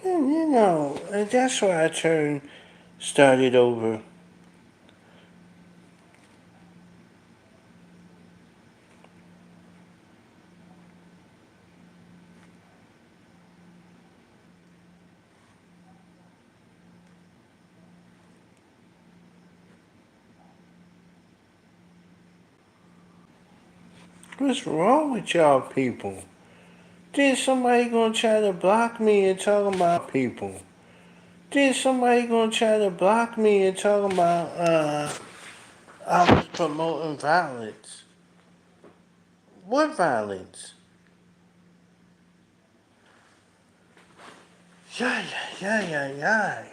And and that's why started over. What's wrong with y'all people? Then somebody gonna try to block me and talking about people. Then somebody gonna try to block me and talking about I was promoting violence. What violence? Yeah, yeah, yeah, yeah, yeah.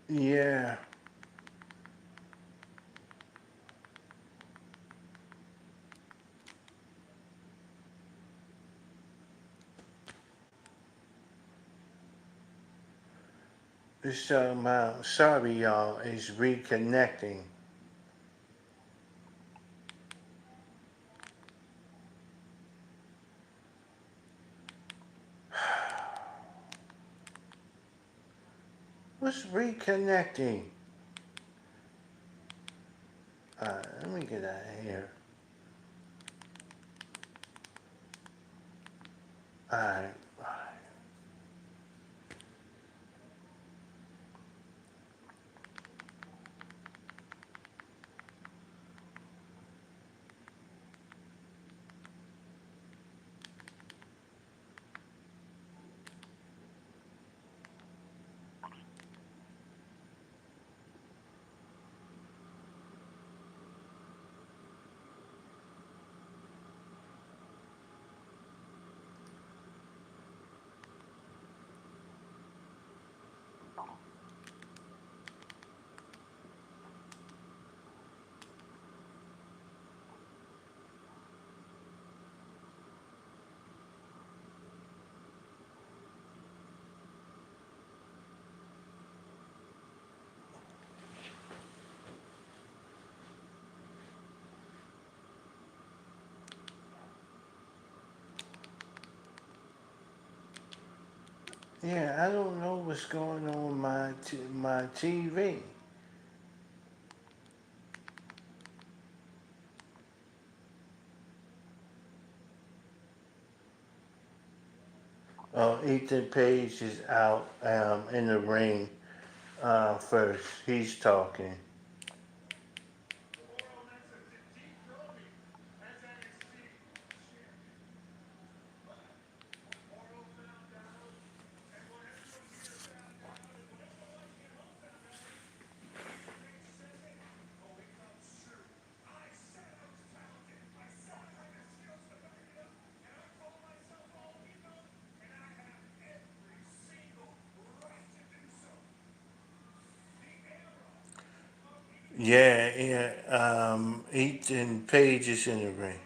Yeah. It's talking about sorry y'all is reconnecting. What's reconnecting? Let me get out of here. Alright. Yeah, I don't know what's going on with my TV. Ethan Page is out in the ring first. He's talking. Yeah, yeah. Ethan Page is in the ring.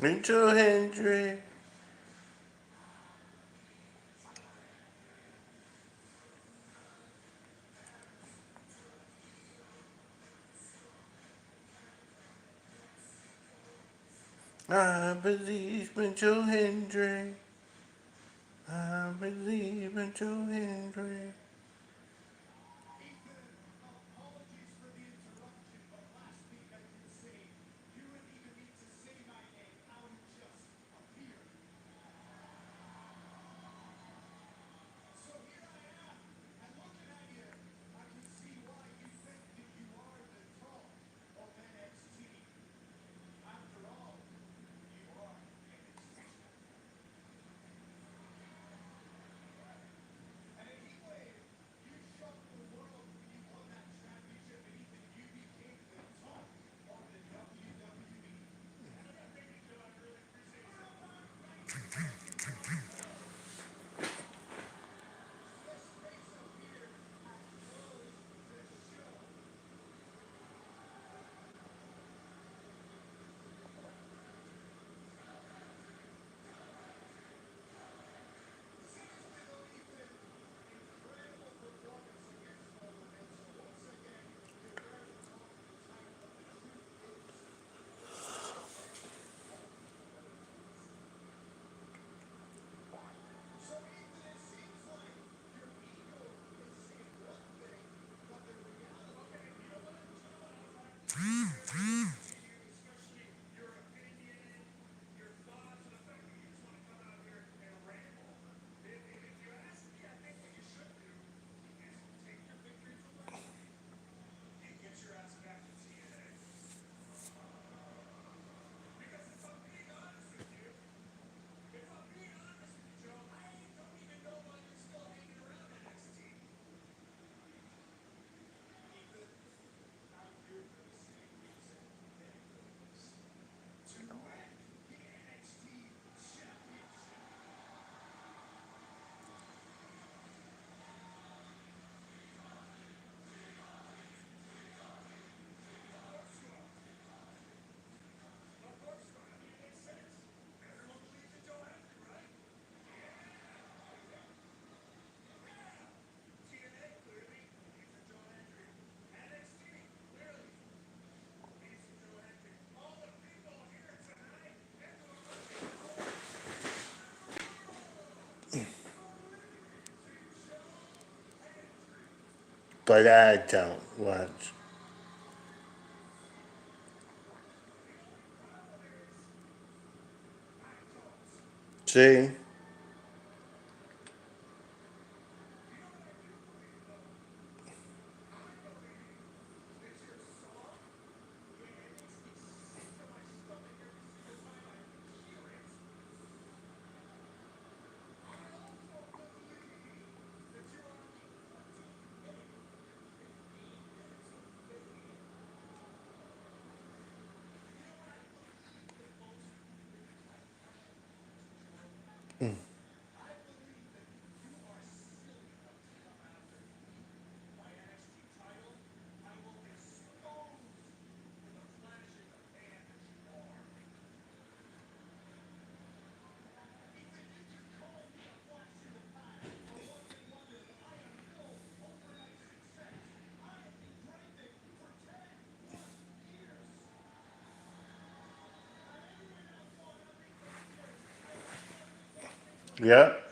Mitchell Hendry. I believe in Joe Hendry. I believe in Joe Hendry. But I don't watch. See? Yep.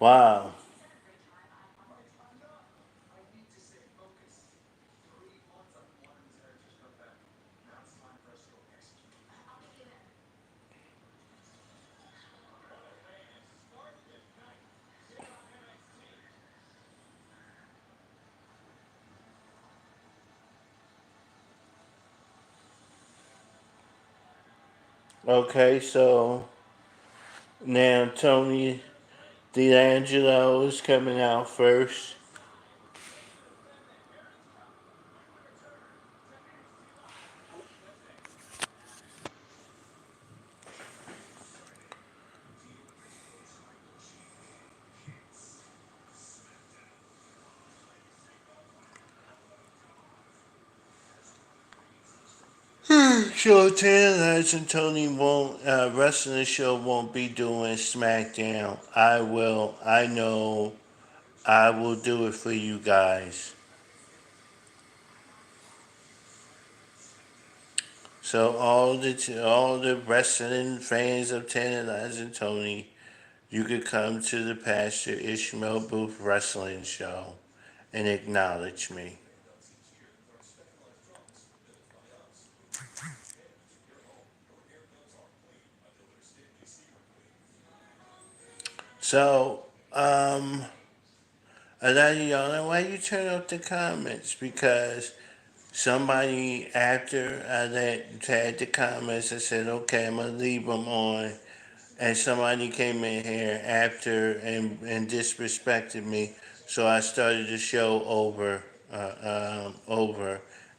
Wow. Okay, so now Tony D'Angelo is coming out first. So Taylor and Tony won't wrestling show won't be doing SmackDown. I will. I know. I will do it for you guys. So all the wrestling fans of Taylor and Tony, you could come to the Pastor Ishmael Booth Wrestling Show and acknowledge me. So, a lot of y'all know why you turn off the comments because somebody after I had the comments, I said, okay, I'm gonna leave them on. And somebody came in here after and disrespected me, so I started the show over,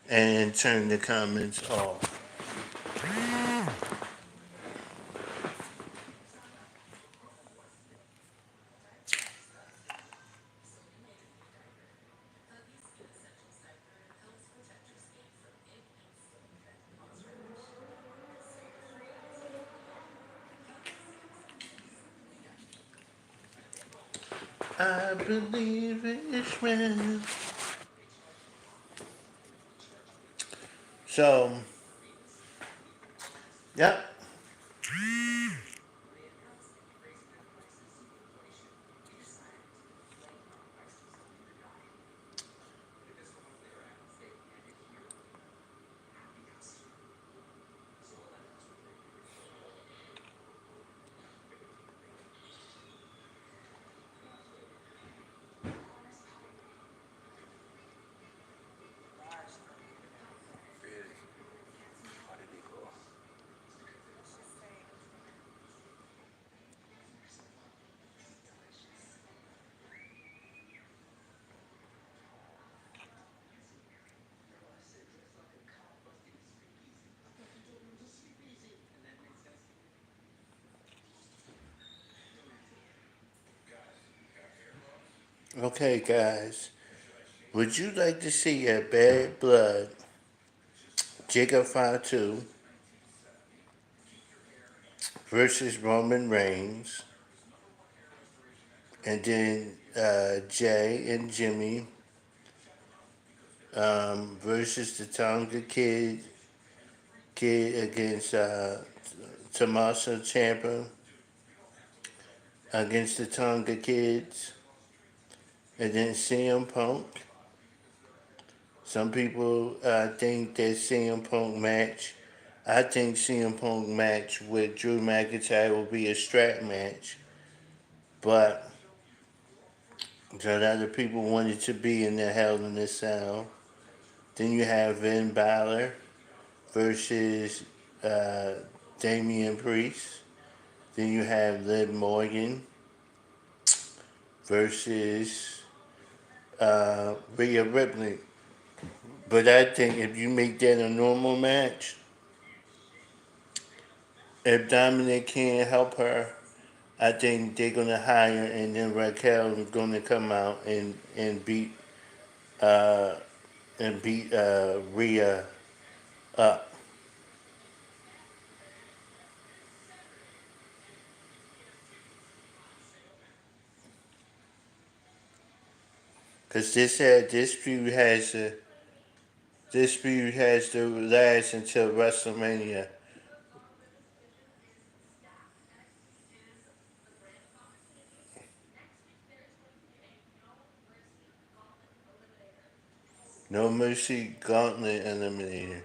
and turned the comments off. I believe it's real. So, yep. Okay, guys. Would you like to see a Bad Blood Jacob Fatu versus Roman Reigns, and then Jay and Jimmy versus the Tonga Kid against Tommaso Ciampa against the Tonga Kids, and then CM Punk. Some people think that CM Punk match. I think CM Punk match with Drew McIntyre will be a strap match, but so that other people wanted to be in the Hell in the Cell. Then you have Finn Balor versus uh, Damian Priest. Then you have Liv Morgan versus Rhea Ripley. But I think if you make that a normal match, if Dominic can't help her, I think they're gonna hire and then Raquel is gonna come out uh, and beat Rhea up. Cause this feud has to last until WrestleMania. No Mercy Gauntlet Eliminator.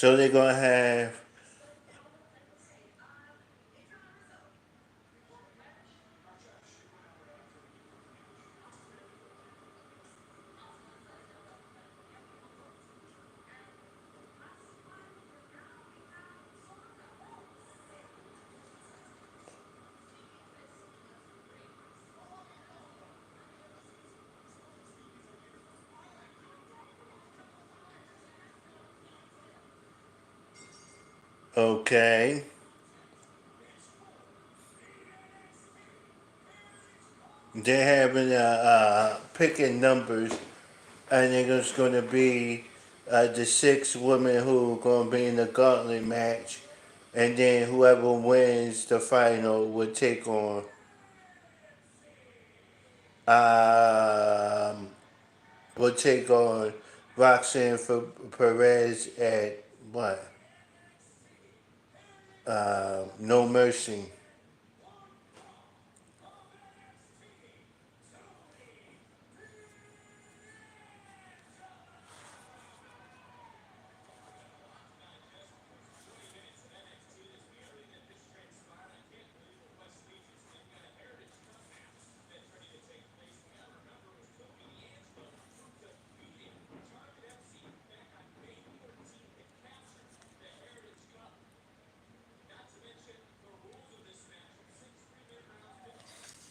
So they're gonna have okay. They're having picking numbers, and it's going to be the 6 women who are going to be in the gauntlet match, and then whoever wins the final will take on um, will take on Roxanne Perez at what? No Mercy.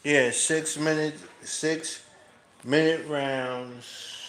Yeah, 6 minute rounds.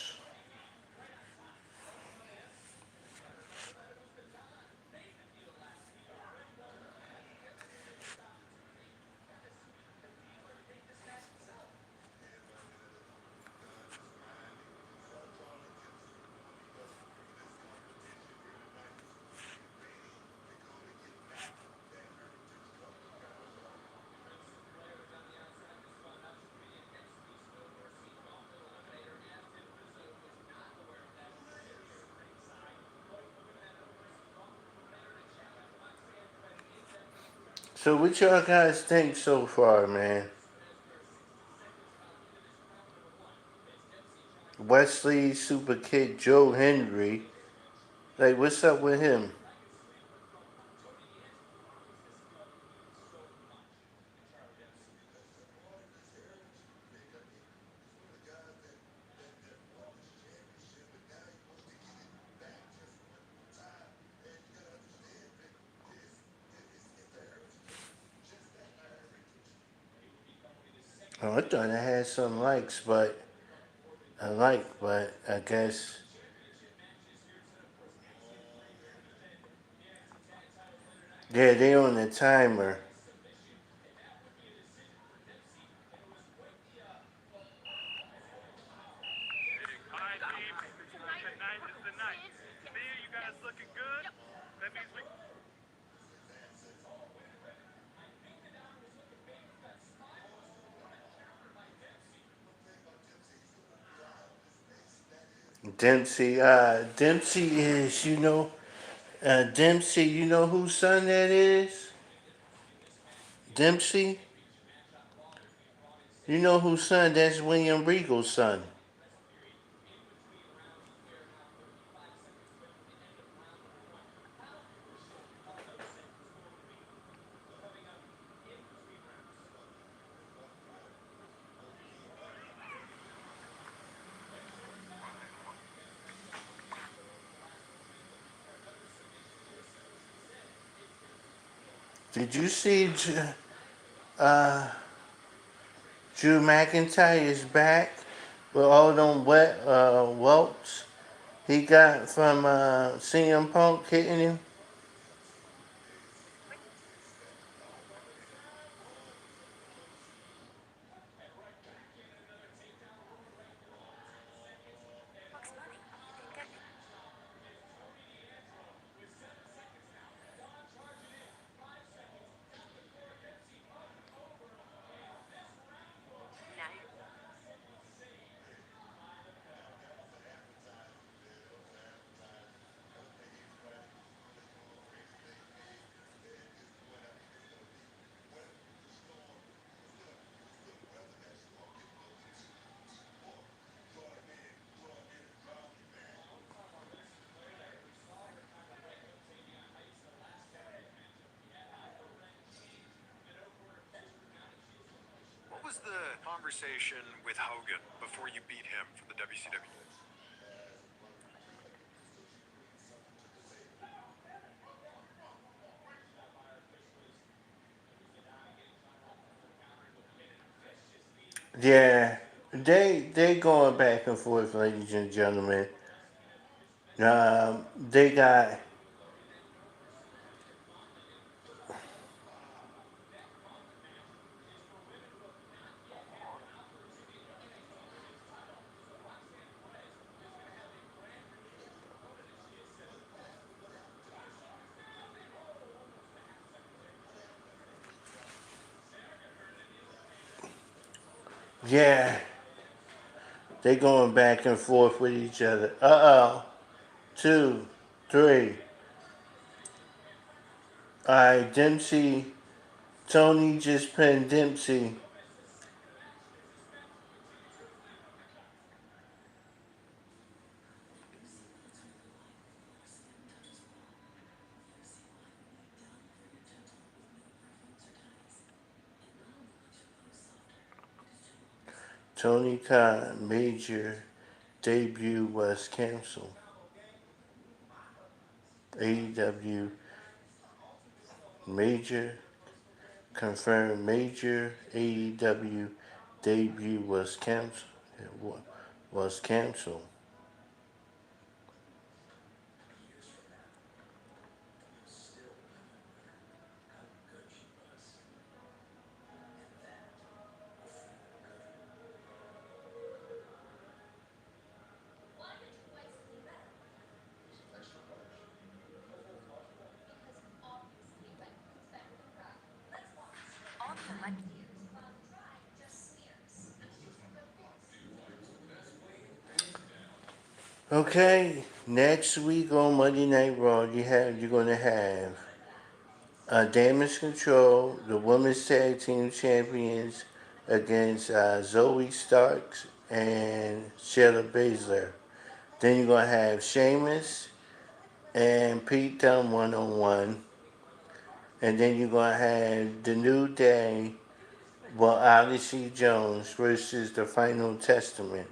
So what y'all guys think so far, man? Wesley Super Kid Joe Hendry. Like, what's up with him? Oh, I thought I had some likes, but I guess yeah, they on the timer. Dempsey is, Dempsey, you know whose son that is? Dempsey? You know whose son? That's William Regal's son. Did you see uh, Drew McIntyre is back with all them welts he got from CM Punk hitting him? Yeah, they going back and forth, ladies and gentlemen. They got yeah, they going back and forth with each other. Two, three. All right, Dempsey. Tony just pinned Dempsey. Tony Khan major debut was canceled. AEW major confirmed major AEW debut was canceled. Was canceled. Okay, next week on Monday Night Raw, you're gonna have Damage Control, the Women's Tag Team Champions, against Zoe Starks and Shayna Baszler. Then you're gonna have Sheamus and Pete Dunne 1-on-1, and then you're gonna have the New Day, well, Odyssey Jones versus the Final Testament.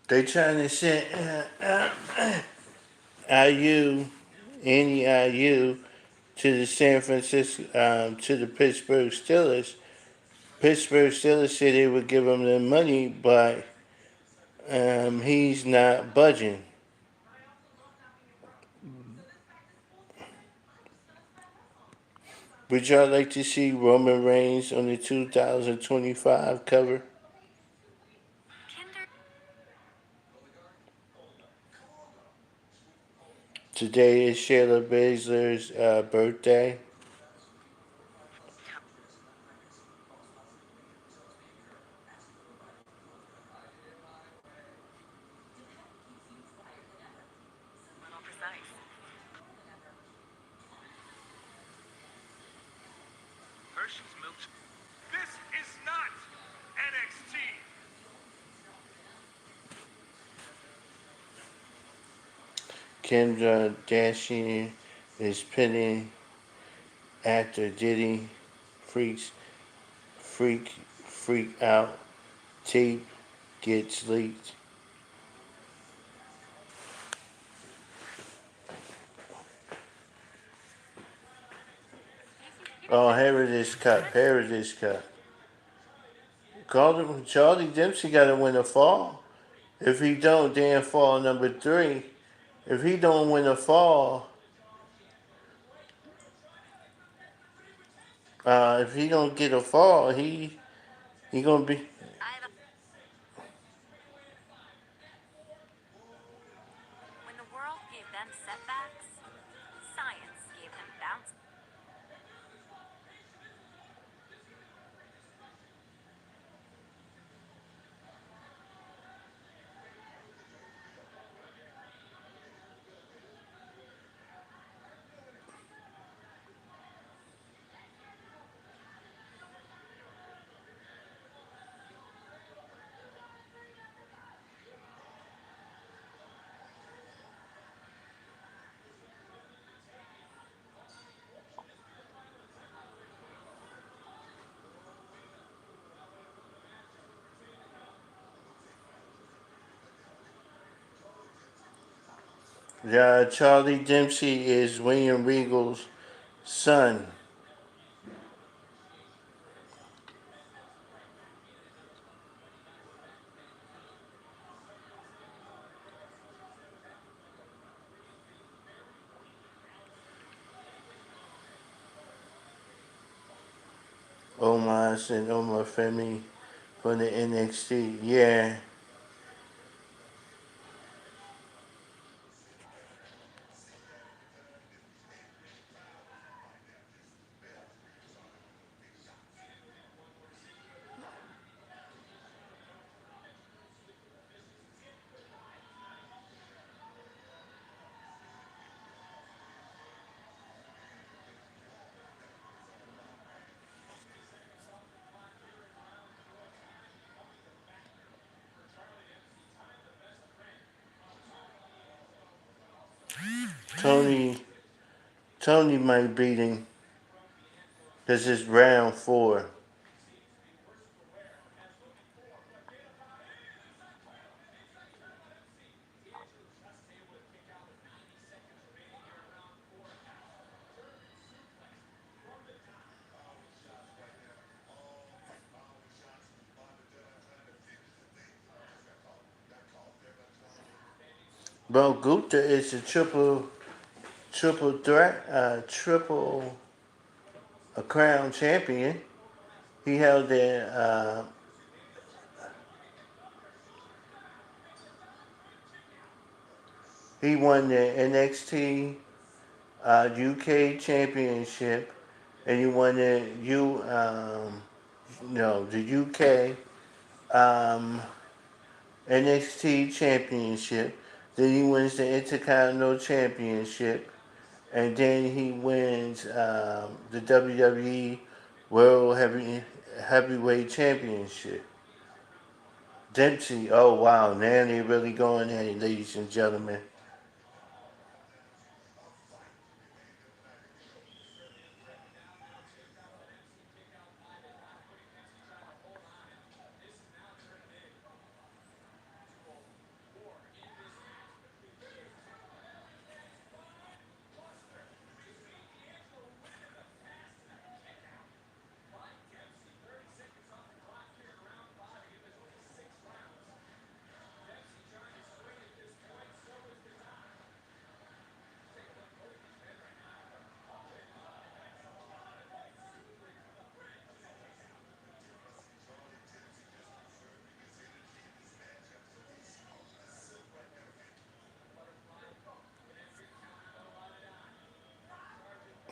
They trying to send IU, any IU, to the San Francisco, to the Pittsburgh Steelers. Pittsburgh Steelers said they would give him the money, but he's not budging. Would y'all like to see Roman Reigns on the 2025 cover? Today is Shayla Baszler's birthday. Kim Kardashian is pinning actor Diddy freaks freak out. Tape gets leaked. Oh, Heritage Cup, Heritage Cup. Charlie Dempsey got to win a fall. If he don't, then fall number 3. If he don't win a fall, if he don't get a fall, He gonna be. When the world gave them setbacks, science gave them bounce. Yeah, Charlie Dempsey is William Regal's son. Omar and Omar Femi from the NXT. Yeah. Tony Tony might beat him because it's round 4. Bro, Gupta is a triple threat, triple a crown champion. He held the he won the NXT UK championship, and he won the the UK NXT championship. Then he wins the Intercontinental Championship, and then he wins the WWE World Heavyweight Championship. Dempsey, oh wow, now they really going at it, ladies and gentlemen.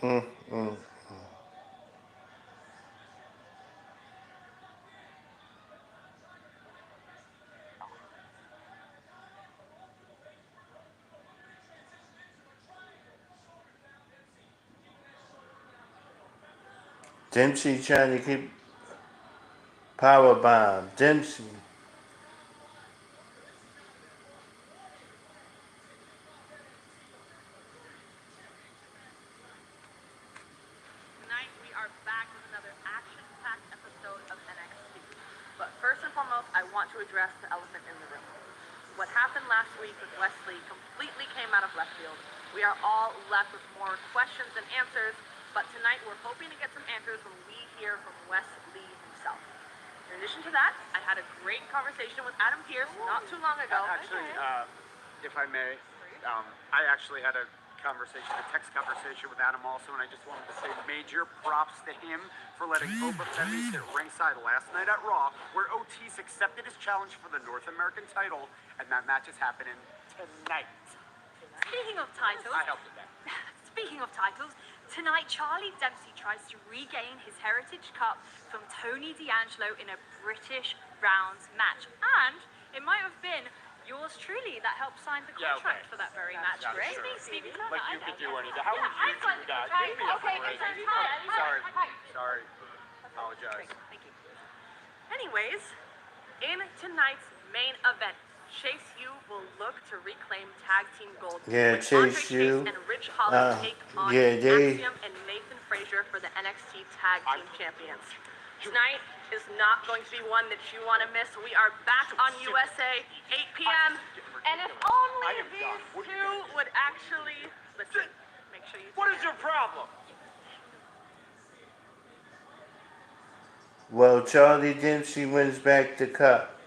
Mm, mm. Dempsey trying to keep power bomb. Dempsey. Tonight we are back with another action-packed episode of NXT. But first and foremost, I want to address the elephant in the room. What happened last week with Wesley completely came out of left field. We are all left with more questions than answers, but tonight we're hoping to get some answers when we hear from Wes Lee himself. In addition to that, I had a great conversation with Adam Pearce not too long ago. Actually, if I may, I actually had a conversation, a text conversation with Adam also, and I just wanted to say major props to him for letting Oba Femi sit ringside last night at Raw, where Otis accepted his challenge for the North American title, and that match is happening tonight. Speaking of titles, I helped with that. speaking of titles, tonight Charlie Dempsey tries to regain his Heritage Cup from Tony D'Angelo in a British rounds match. And it might have been yours truly that helped sign the Yeah, contract okay. for that very match. Yeah, Great. sure. Stevie. Like you could do anything. How Yeah, would I you signed do the that? contract. Give me a Okay, break. hi. Sorry. Apologize. Thank you. Anyways, in tonight's main event, Chase U will look to reclaim tag team gold. Yeah, with Andre Chase U. and Rich Holland take on yeah, they- Axiom and Nathan Frazier for the NXT Tag Team Champions. Tonight is not going to be one that you want to miss. We are back on USA, 8 p.m. And if only these two would actually listen. Make sure you. What is your problem? Well, Charlie Dempsey wins back the cup.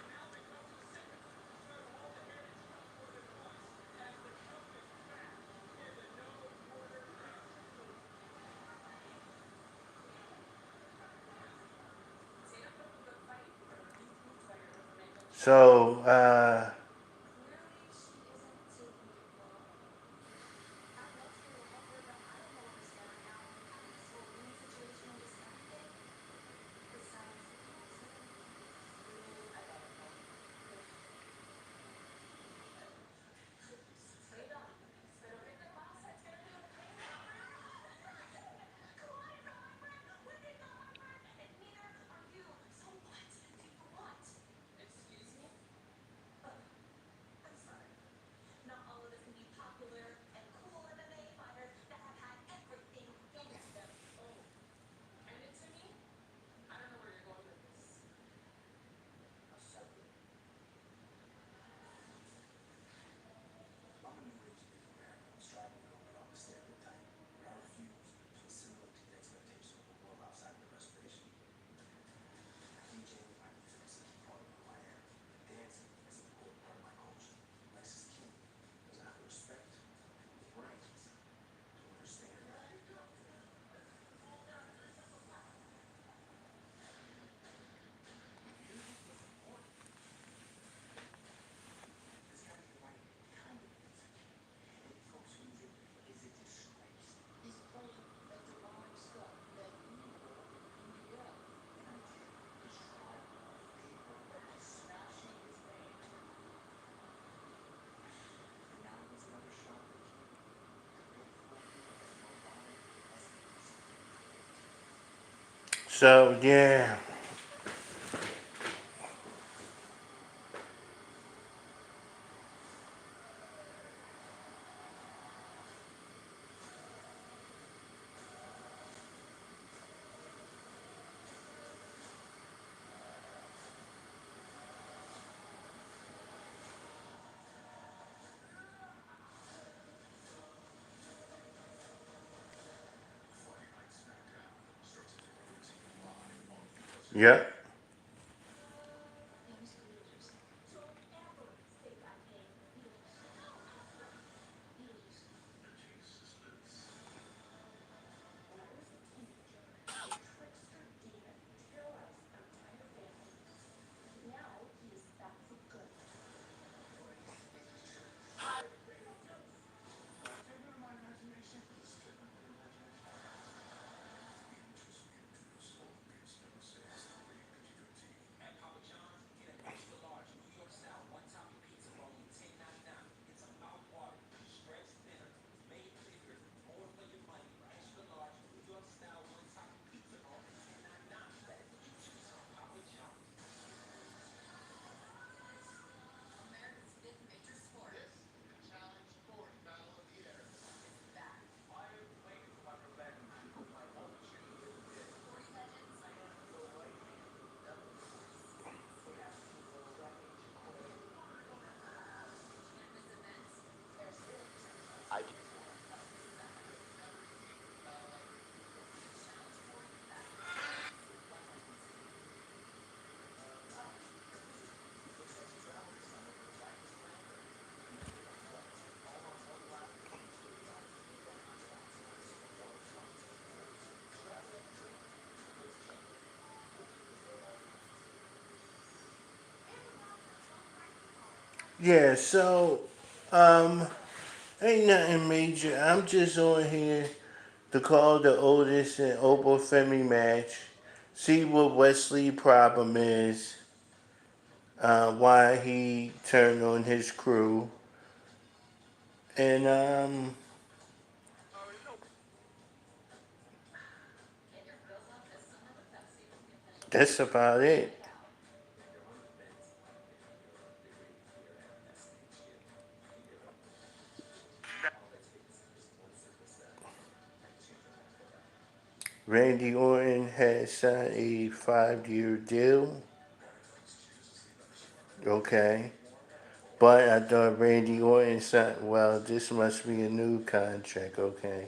So, yeah. Yep. Yeah, so, um, ain't nothing major. I'm just on here to call the Otis and Oprah Femi match, see what Wesley problem is, why he turned on his crew, and that's about it. Randy Orton has signed a 5-year deal. Okay. But I thought Randy Orton signed, well, this must be a new contract. Okay.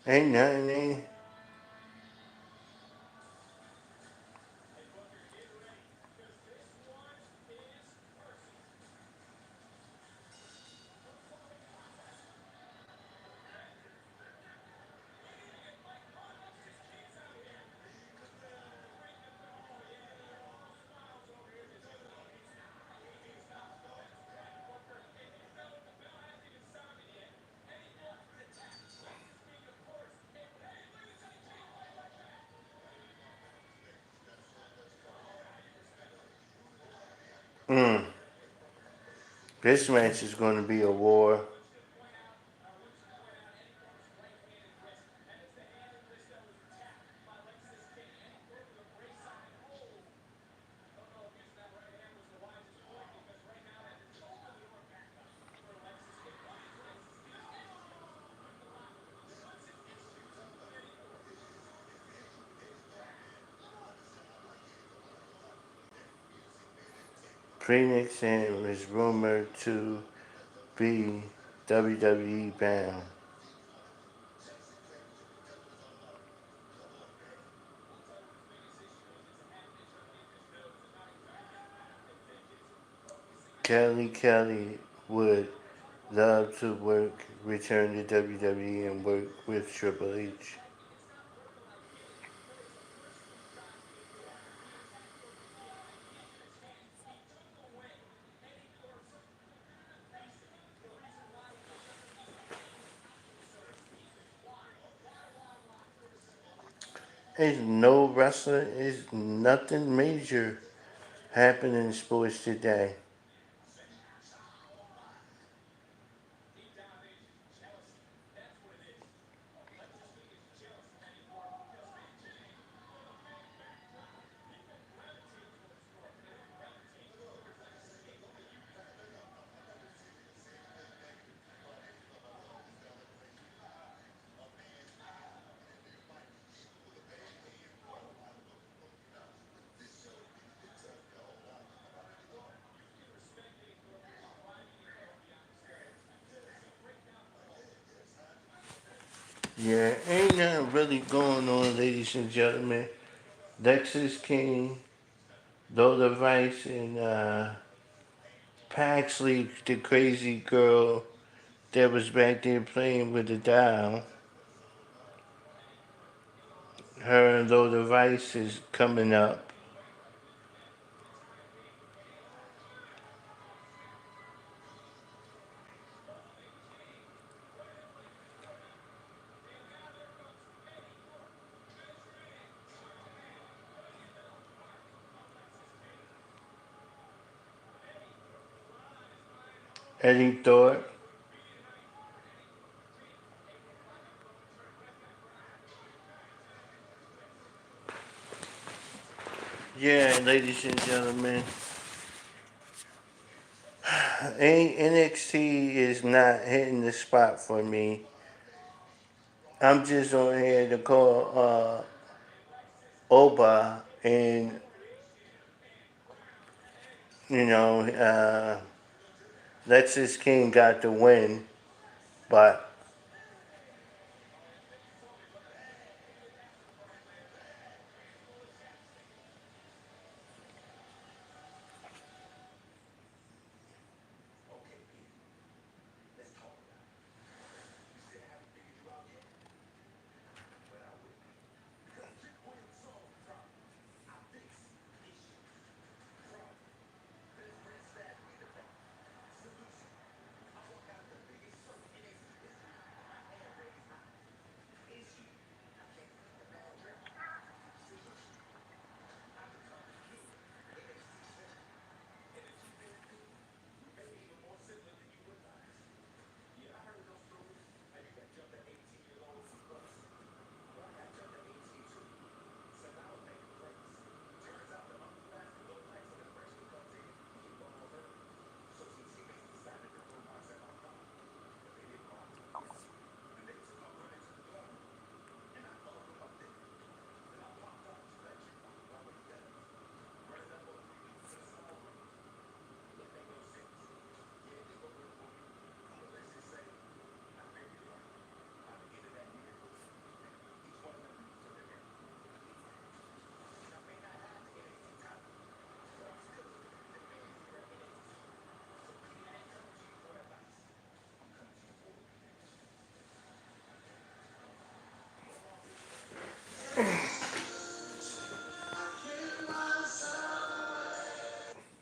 Ain't nothing. Mm. This match is going to be a war. Phoenix and is rumored to be WWE bound. Kelly would love to return to WWE and work with Triple H. There's no wrestling, is nothing major happening in sports today. Yeah, ain't nothing really going on, ladies and gentlemen. Lexus King, Lola Rice, and Paxley, the crazy girl that was back there playing with the doll. Her and Lola Rice is coming up. Eddie Thorpe. Yeah, ladies and gentlemen, NXT is not hitting the spot for me. I'm just on here to call Oba, and you know, Lexis King got the win, but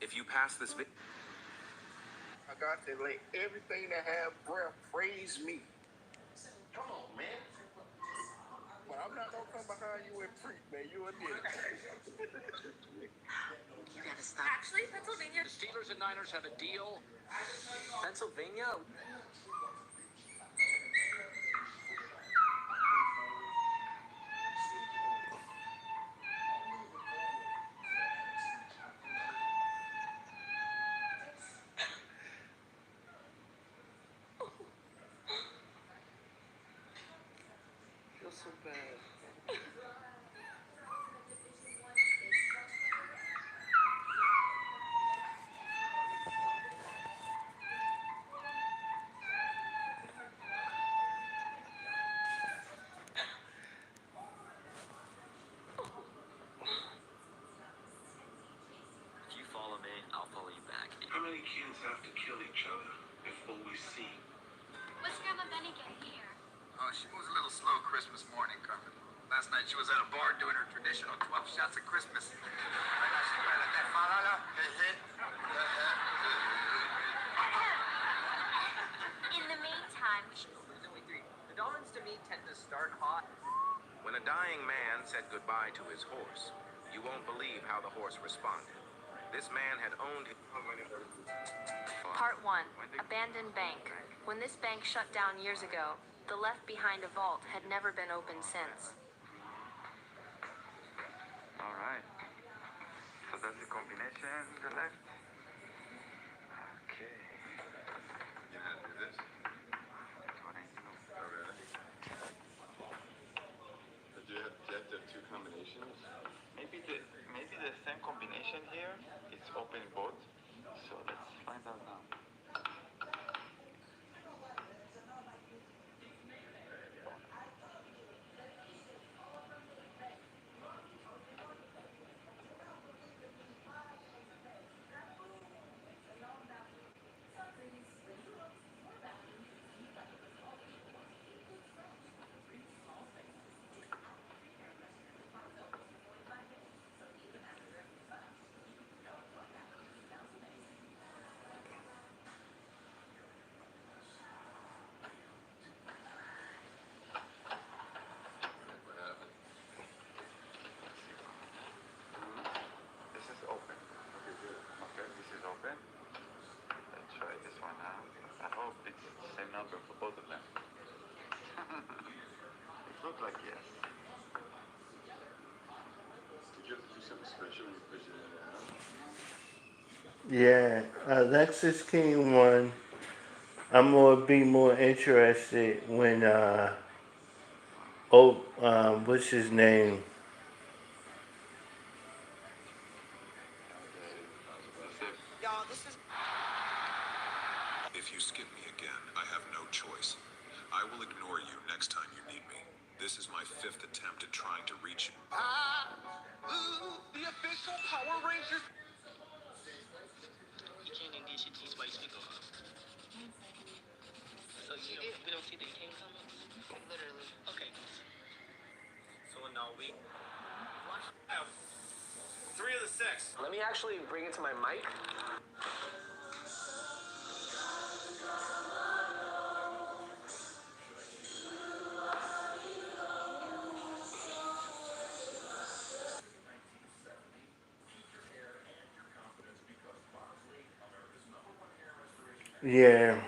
If you pass this video, I got to let everything that have breath praise me. Come on, man. But I'm not gonna come behind you and preach, man. You a dick. You gotta stop. Actually, Pennsylvania. The Steelers and Niners have a deal. Pennsylvania? Feel so bad. if you follow me, I'll follow you back. How many kids have to kill each other before we see? What's Grandma Benny get here? Oh, she was a little slow Christmas morning, Carmen. Last night she was at a bar doing her traditional 12 shots of Christmas. Right now she went like that. Falala, In the meantime, The Dolphins to me tend to start hot. When a dying man said goodbye to his horse, you won't believe how the horse responded. This man had owned his... Part 1. Abandoned Bank. When this bank shut down years ago, the left behind a vault had never been opened since. All right. So that's the combination, the left? Okay. You know how to do this? That's what I do. Oh, really? Do you have to have two combinations? Maybe the same combination here is open both. So let's find out now. Like, yes. Did you have to do something special when you pushed it in Yeah, Alexis King won. I'm gonna be more interested when what's his name? Y'all, this is. If you skip me again, I have no choice. I will ignore you next time you need me. This is my 5th attempt at trying to reach you. The official Power Rangers. You came and did shit to you while you speak of. So we don't see that he came coming? Literally. Okay. So no, we. 3 of the 6. Let me actually bring it to my mic. Yeah.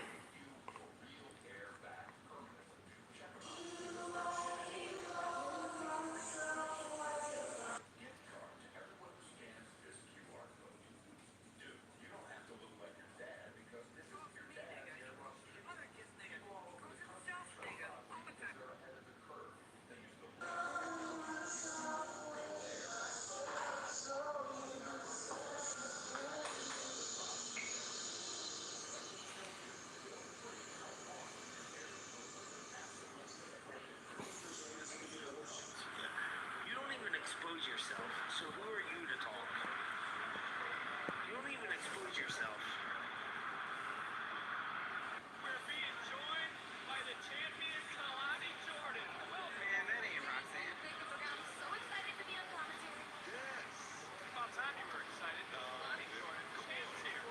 You don't even expose yourself. So who are you to talk? You don't even expose yourself. We're being joined by the champion, Kalani Jordan. Well, man, that ain't Roxanne. I'm so excited to be on commentary. Yes. About time you were excited. Kalani Jordan, champs here.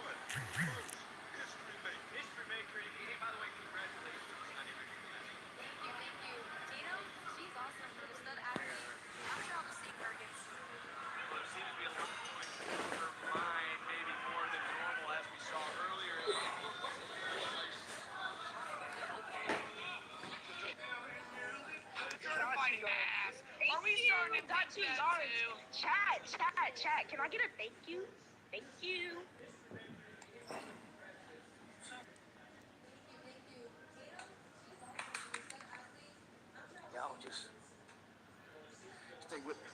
History maker. History maker. Hey, by the way, congratulations on your recognition. Thank you. Tino, she's awesome. The stud athlete. I'm sure I'll be seeing her again soon. Well, there seems to be a lot going through her mind, maybe more than normal, as we saw earlier. Are we starting to Got two orange. Chat. Can I get a thank you? Thank you. Y'all just stay with me.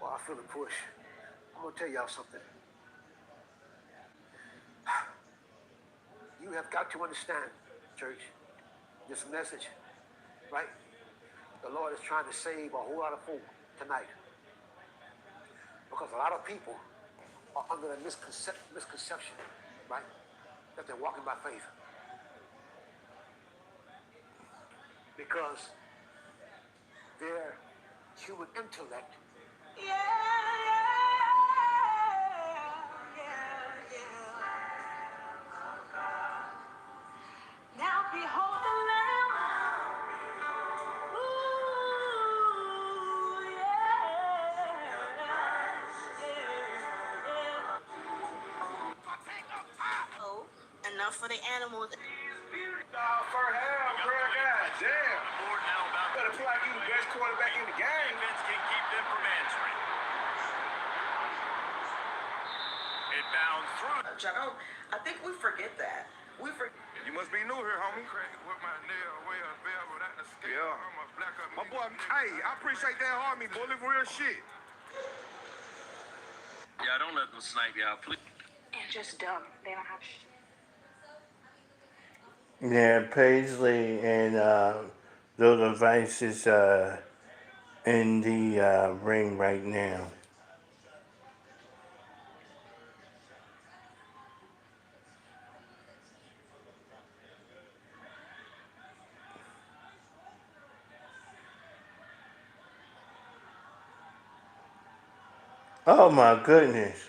Well, I feel the push. I'm gonna tell y'all something. You have got to understand, church, this message, right? The Lord is trying to save a whole lot of folk tonight. Because a lot of people are under the misconception, right? That they're walking by faith. Because their human intellect Now behold the Lamb. Ooh, Oh, enough for the animals. First half, bro. God damn. Better play like you the best quarterback in the game. Defense can keep them from answering. It bounds through. Chuck, I think we forget that. We forget. You must be new here, homie. With my nail way up there without the scale. Yeah. I'm a black up My boy, hey, I appreciate that army, boy. Live real shit. Y'all don't let them snipe y'all, please. And just dumb. They don't have. Yeah, Paisley and Little Vice is in the ring right now. Oh my goodness.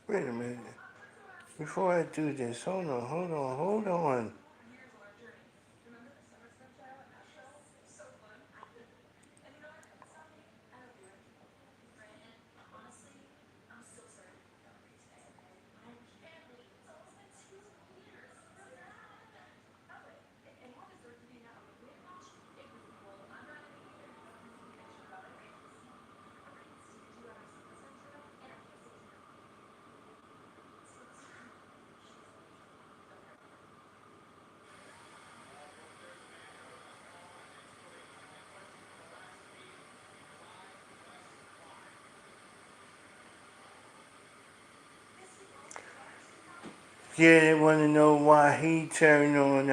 Wait a minute. Before I do this, hold on. Yeah, they want to know why he turned on,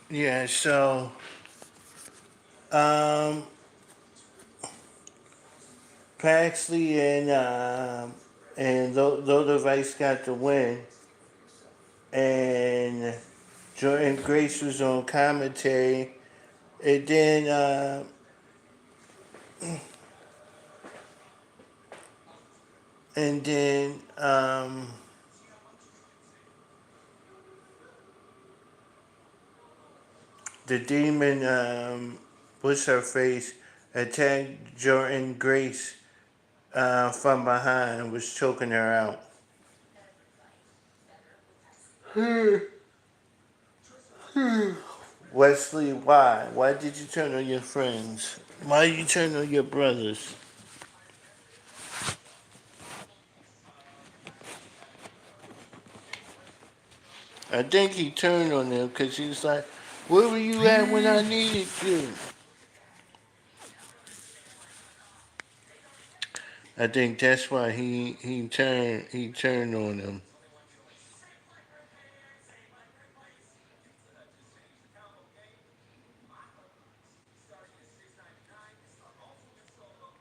yeah, so, um, Paxley and Loda Rice got the win, and Jordan Grace was on commentary, and then, and then, the demon, what's her face, attacked Jordan Grace, from behind and was choking her out. Wesley, why? Why did you turn on your friends? Why did you turn on your brothers? I think he turned on them because he was like, where were you at when I needed you? I think that's why he turned on them.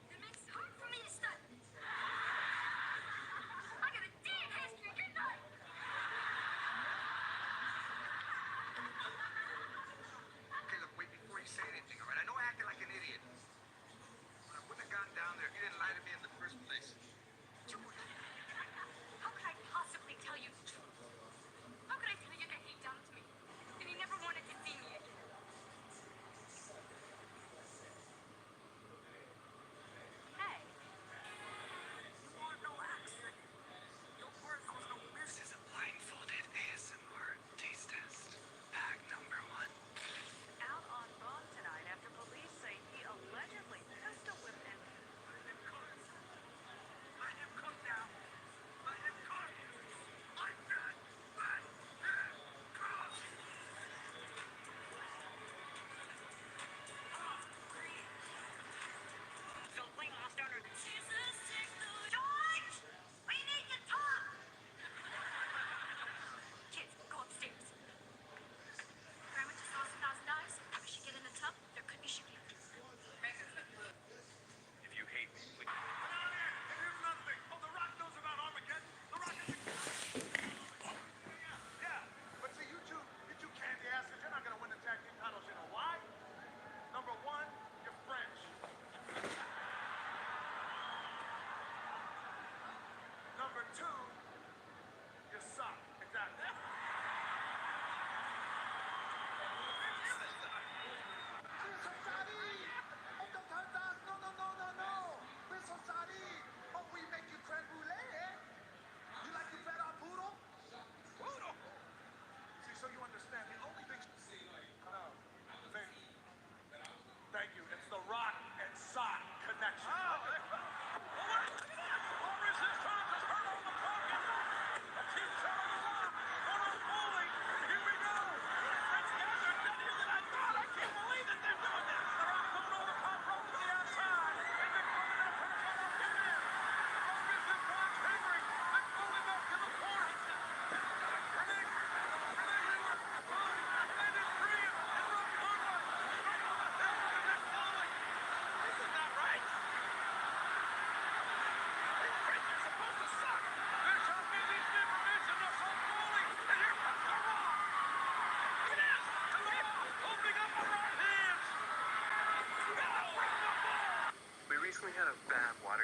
It makes it hard for me to start. I got a damn history, didn't I? Okay, look, wait before you say anything, all right? I know I acted like an idiot. I wouldn't have gone down there if you didn't lie to me in the first place. How could I possibly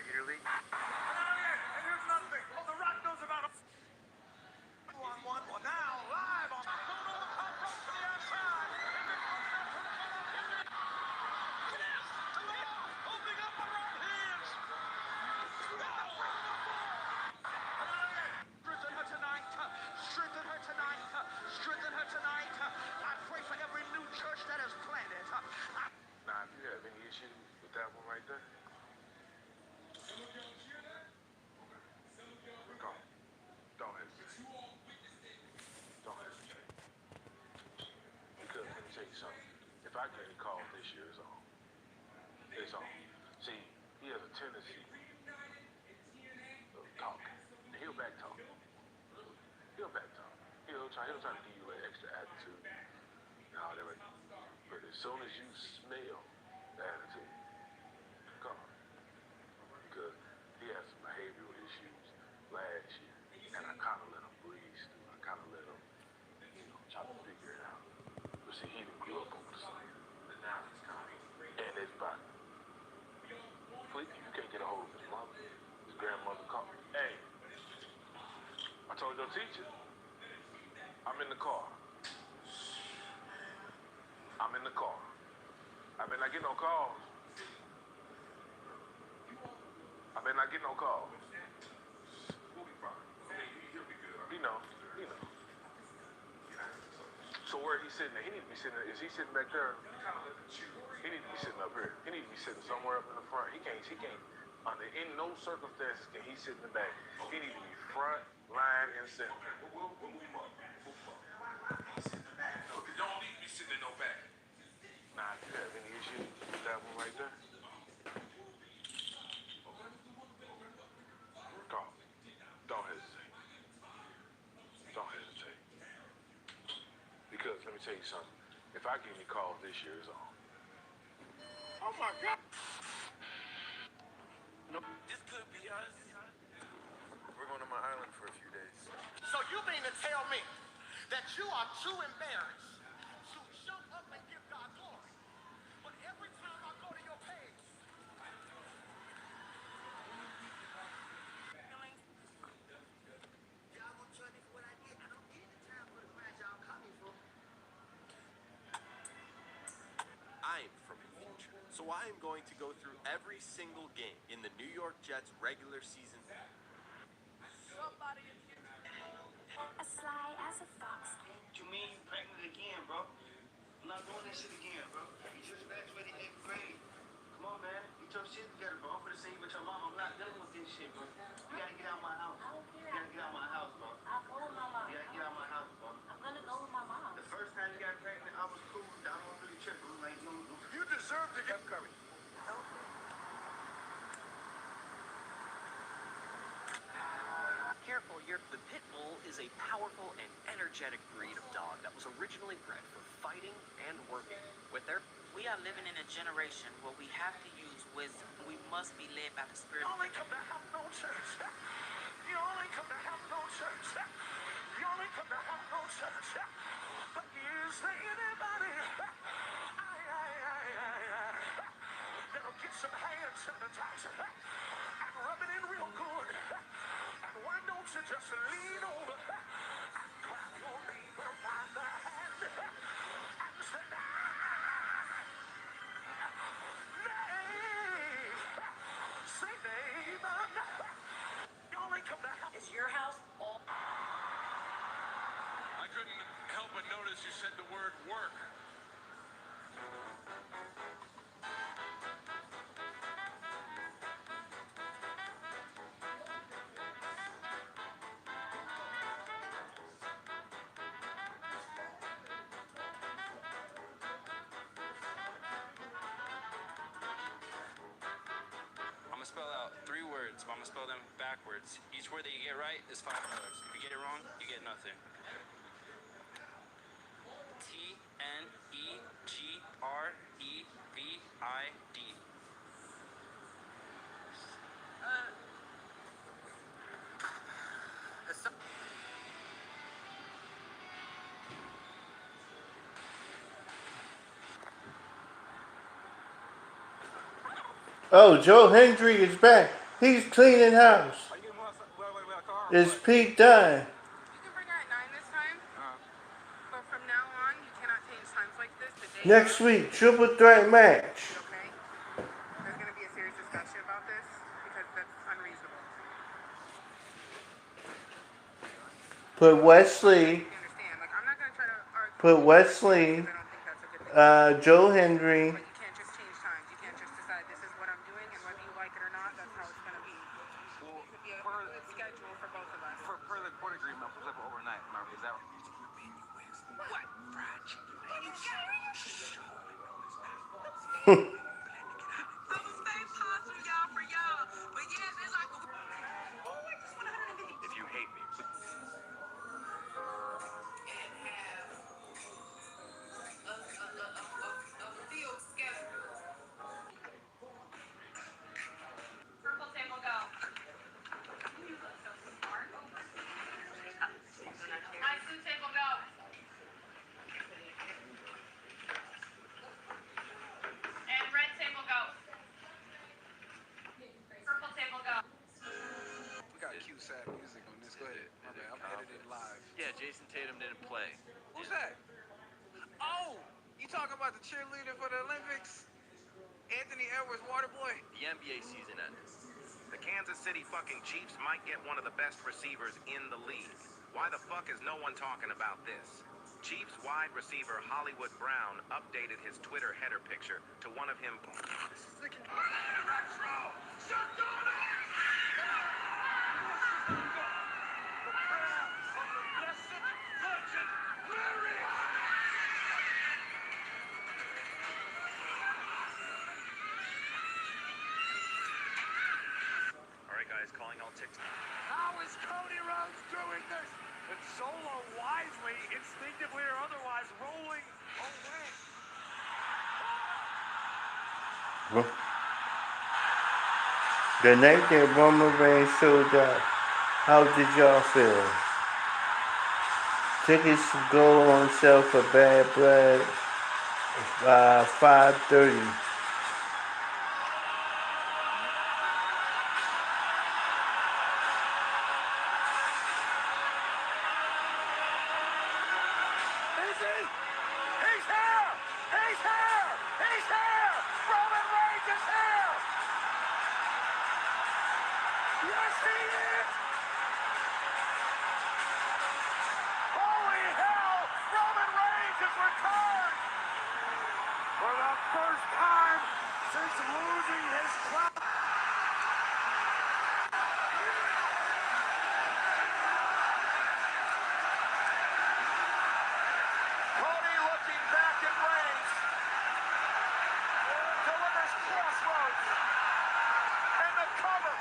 regularly. And here's another thing. Oh, The Rock knows about it. One. Well, now live on. From the outside. Opening up our own hands. Strengthen her tonight. Strengthen her tonight. Strengthen her tonight. I pray for every new church that is planted. Now, if you have any issue with that one right there, don't hesitate. Don't hesitate. Because let me tell you something. If I get any calls this year, it's on. It's on. See, he has a tendency of talking. And he'll back talk. He'll back talk. He'll try to give you an extra attitude. No, that way. But as soon as you smell the attitude, come on. Because he had some behavioral issues last year. And I kind of let him breeze through. I kind of let him, try to figure it out. But see, he didn't grow up on the same. And now he's coming. And it's back. Fleet, you can't get a hold of his mother. His grandmother called me. Hey, I told your teacher, I'm in the car. I'm in the car. I better not get no calls. I better not get no calls. We'll be fine. He'll be good. He know. So where he sitting there? He need to be sitting there. Is he sitting back there? He need to be sitting up here. He need to be sitting somewhere up in the front. He can't, under in no circumstances can he sit in the back. He need to be front, line, and center. We'll move him up. Don't need to be sitting in no back. Nah, if you have any issue with that one right there, call. Don't hesitate. Don't hesitate. Because let me tell you something. If I get any calls this year, it's on. Oh my God. No, this could be us. we're going to my island for a few days. So you mean to tell me that you are too embarrassed to jump up and give God glory? But every time I go to your page, y'all gonna judge me for what I did. I don't need the time for the crowd y'all coming for. I'm from the future, so I am going to go through every single game in the New York Jets regular season. Somebody in here. As sly as a fox. You mean you pregnant again, bro? I'm not doing that shit again, bro. You just graduated 8th grade. Come on, man. Get your shit together, bro. I'm finna see you with your mom. I'm not dealing with this shit, bro. You gotta get out my house. I don't care. You gotta get out my house, bro. I'll go with my mom. You gotta get out my house, bro. I'm gonna go with my mom. The first time you got pregnant, I was cool. I don't really trip. I was like, You deserve to get Curry. Careful, the pit bull is a powerful and energetic breed of dog that was originally bred for fighting and working. We are living in a generation where we have to use wisdom. We must be led by the Spirit. You only come to have no church. You only come to have no church. You only come to have no church. But is there anybody that'll get some hand sanitizer and rub it in real good? And why don't you just lean over and grab your neighbor by the hand and say, say neighbor. You only come to have. Is your house all? I couldn't help but notice you said the word work. I'm gonna spell out 3 words, but I'm gonna spell them backwards. Each word that you get right is $5. If you get it wrong, you get nothing. TNEGREVID. Oh, Joe Hendry is back. He's cleaning house. Are you gonna wait a car? It's Pete Dunne. You can bring her at 9 this time, but from now on, you cannot change times like this. The day Next week, triple threat match. okay? There's gonna be a serious discussion about this because that's unreasonable. Put Wesley. You understand? Like, I'm not gonna try to argue. Put Wesley. I don't think that's a good thing. Joe Hendry. But you can't just change times. You can't just decide this is what I'm doing, and whether you like it or not, that's how it's gonna be. Well, It could be a good schedule for both of us. per the court agreement, I'll flip it overnight. Is that What? Fried chicken. Are you serious? if you hate me? Purple table go. Nice blue table go. And red table go. Purple table go. We got cute sad music on this. Go ahead. My bad. I'm editing live. Yeah, Jason Tatum didn't play. Who's that? Oh, you talking about the cheerleader for the Olympics? Anthony Edwards, Waterboy. The NBA season ended. The Kansas City fucking Chiefs might get one of the best receivers in the league. Why the fuck is no one talking about this? Chiefs wide receiver Hollywood Brown updated his Twitter header picture to one of him. All right, guys, calling all TikTok. How is Cody Rhodes doing this? And Solo wisely, instinctively or otherwise, rolling away. The night that Roman Reigns showed up, how did y'all feel? Tickets go on sale for Bad Blood 5:30. Is he? He's here! He's here! He's here! Roman Reigns is here! Yes, he is! Holy hell! Roman Reigns has returned! For the first time since losing his crown. Cody looking back at Reigns. Delivers crossroads. And the cover.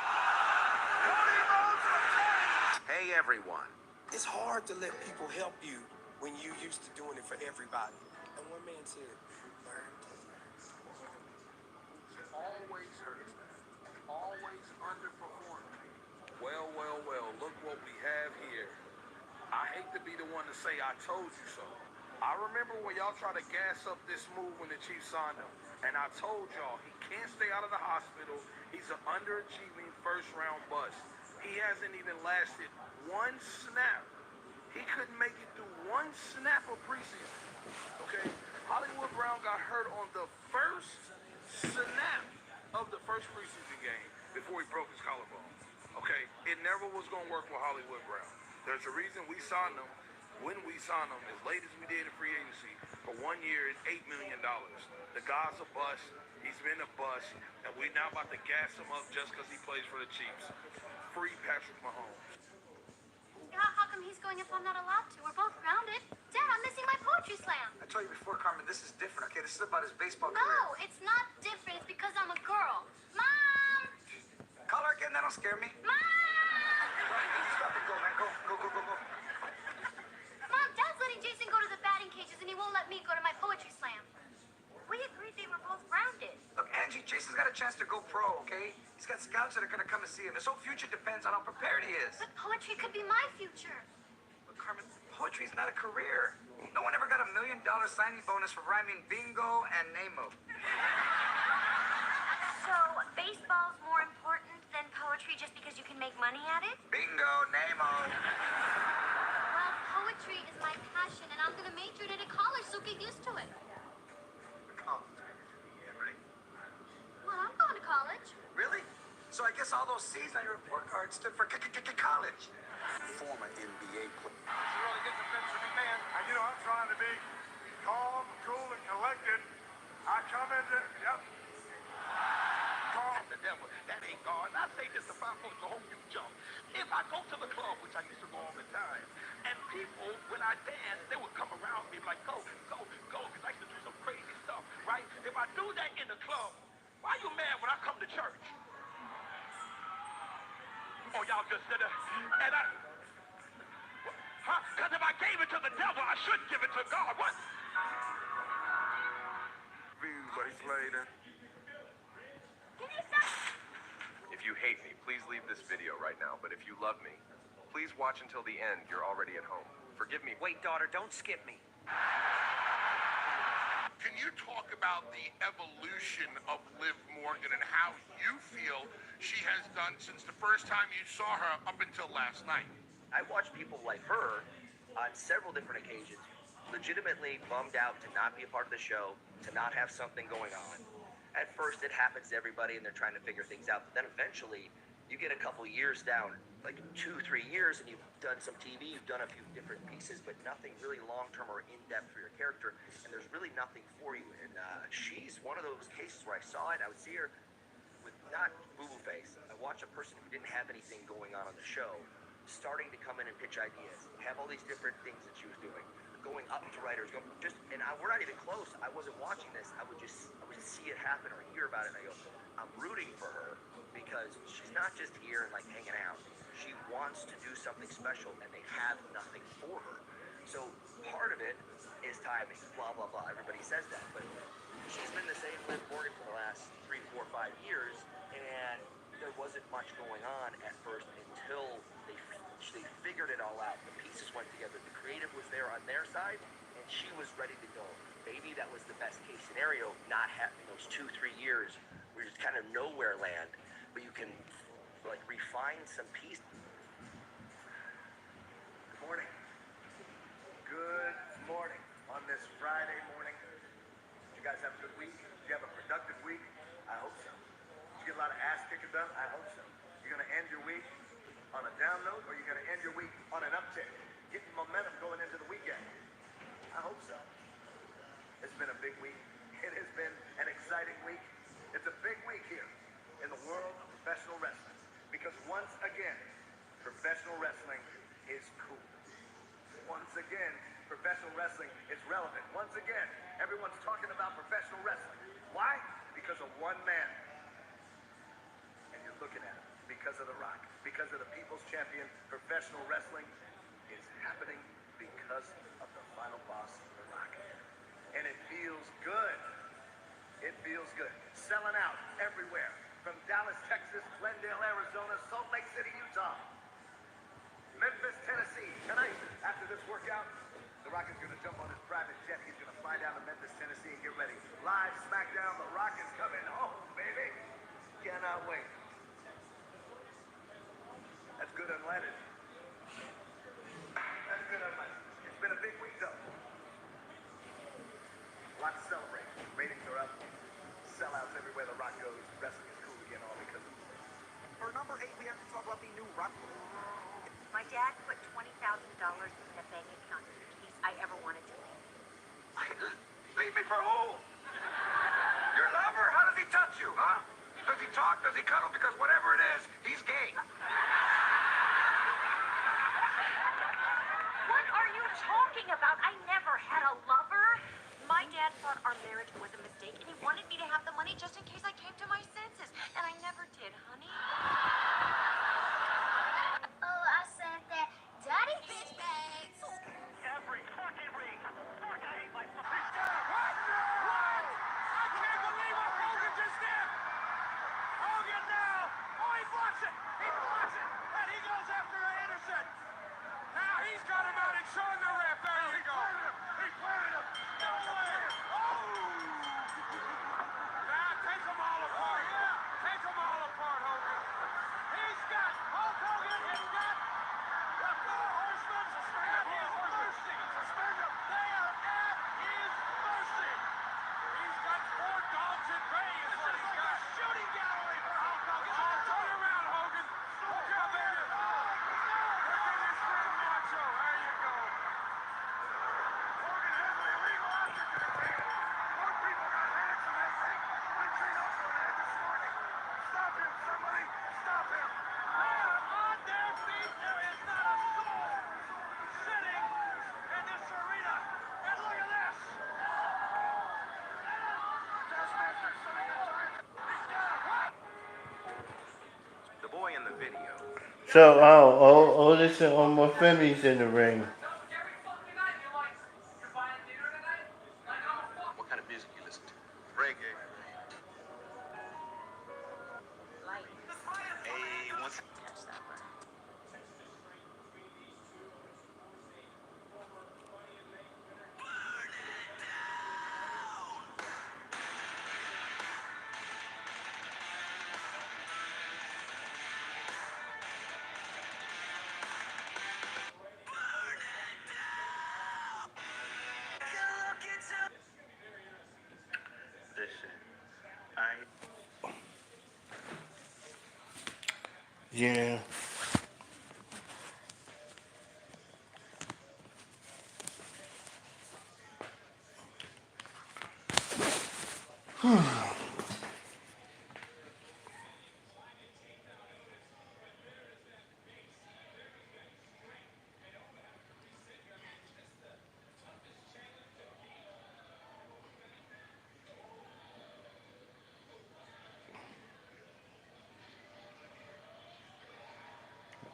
Cody Rhodes retains. Hey everyone. It's hard to let people help you when you used to doing it for everybody. And one man said, learn to learn. Always hurt. Always underperformed. Well, look what we have here. I hate to be the one to say I told you so. I remember when y'all tried to gas up this move when the Chiefs signed him. And I told y'all he can't stay out of the hospital. He's an underachieving first-round bust. He hasn't even lasted one snap. He couldn't make it through one snap of preseason. Okay? Hollywood Brown got hurt on the first snap of the first preseason game before he broke his collarbone. Okay? It never was going to work with Hollywood Brown. There's a reason we signed him when we signed him as late as we did in free agency for 1 year and $8 million. The guy's a bust. He's been a bust. And we're now about to gas him up just because he plays for the Chiefs. Free Patrick Mahomes. How come he's going if I'm not allowed to? We're both grounded. Dad, I'm missing my poetry slam. I told you before, Carmen, this is different, okay? This is about his baseball career. No, it's not different. It's because I'm a girl. Mom! Call her again, that'll scare me. Mom! Stop it, go, man. Go. Mom, Dad's letting Jason go to the batting cages and he won't let me go to my poetry slam. We agreed they were both grounded. Look, Angie, Jason's got a chance to go pro, okay? He's got scouts that are going to come and see him. His whole future depends on how prepared he is. But poetry could be my future. But, Carmen, poetry is not a career. No one ever got $1 million signing bonus for rhyming bingo and Nemo. So, baseball's more important than poetry? money at it? Bingo, Nemo. Well, poetry is my passion, and I'm gonna major in it at college, so get used to it. Yeah, right. Well, I'm going to college. Really? So I guess all those C's on your report card stood for college. Former NBA player. It's a really good defense for me, man. And you know, I'm trying to be calm, cool, and collected. I come into, yep. The devil, that ain't God. I say this if I'm supposed to hope you jump. If I go to the club, which I used to go all the time, and people, when I dance, they would come around me like, go, go, go, because I used to do some crazy stuff, right? If I do that in the club, why you mad when I come to church? Oh, y'all just did it. And I, huh? Because if I gave it to the devil, I should give it to God. What? Everybody Slater. If you hate me, please leave this video right now. But if you love me, please watch until the end. You're already at home. Forgive me. Wait, daughter, don't skip me. Can you talk about the evolution of Liv Morgan and how you feel she has done since the first time you saw her up until last night? I watched people like her on several different occasions, legitimately bummed out to not be a part of the show, to not have something going on. At first, it happens to everybody, and they're trying to figure things out. But then eventually, you get a couple years down, like 2-3 years, and you've done some TV, you've done a few different pieces, but nothing really long-term or in-depth for your character, and there's really nothing for you. And she's one of those cases where I saw it, I would see her with not boo-boo face. I watched a person who didn't have anything going on the show, starting to come in and pitch ideas, have all these different things that she was doing, going up to writers, we're not even close. I wasn't watching this. I would just see it happen or hear about it, and I go, I'm rooting for her because she's not just here and like hanging out. She wants to do something special, and they have nothing for her. So part of it is timing. Blah blah blah. Everybody says that, but she's been the same Liv Morgan for the last 3, 4, 5 years, and there wasn't much going on at first until they figured it all out. The pieces went together. The creative was there on their side, and she was ready to go. Maybe that was the best case scenario, not having those 2-3 years where you're just kind of nowhere land, but you can like refine some pieces. Good morning. Good morning on this Friday morning. Did you guys have a good week? Did you have a productive week? I hope so. Did you get a lot of ass kicking done? I hope so. You're going to end your week on a down note, or you're going to end your week on an uptick, getting momentum going into the weekend? I hope so. It's been a big week. It has been an exciting week. It's a big week here in the world of professional wrestling, because once again, professional wrestling is cool. Once again, professional wrestling is relevant. Once again, everyone's talking about professional wrestling. Why? Because of one man. And you're looking at him because of The Rock, because of the People's Champion. Professional wrestling is happening because of the final boss, The Rock. And it feels good. It feels good. Selling out everywhere. From Dallas, Texas, Glendale, Arizona, Salt Lake City, Utah, Memphis, Tennessee. Tonight, after this workout, The Rock is going to jump on his private jet. He's going to fly down to Memphis, Tennessee, and get ready. Live SmackDown. The Rock is coming home, baby. Cannot wait. That's good unleaded. That's good unleaded. It's been a big week, though. A lot to celebrate. Ratings are up. Sellouts everywhere The Rock goes. Wrestling is cool again, all because of it. For number 8, we have to talk about the new Rock. My dad put $20,000 in a bank account in case I ever wanted to leave. Leave me for who? Your lover? How does he touch you, huh? Does he talk? Does he cuddle? Because whatever it is, he's gay. What are you talking about? I never had a lover. My dad thought our marriage was a mistake, and he wanted me to have the money just in case I came to my senses. And I never did, honey. Oh, I said that. Daddy? Bitch bags. Every fucking ring. Fuck, I hate my fucking What? What? I can't believe what Hogan just did. Hogan now. Oh, he blocks it. He blocks it. And he goes after Anderson. Now he's got him out and showing the ref. There you go. He planted him. No way. Oh. Now take them all apart. Take them all apart, Hogan. He's got Hulk Hogan. the video. So, Otis and Omar Femi's in the ring. What kind of music you listen to? Reggae. Hey, once Listen, I Yeah.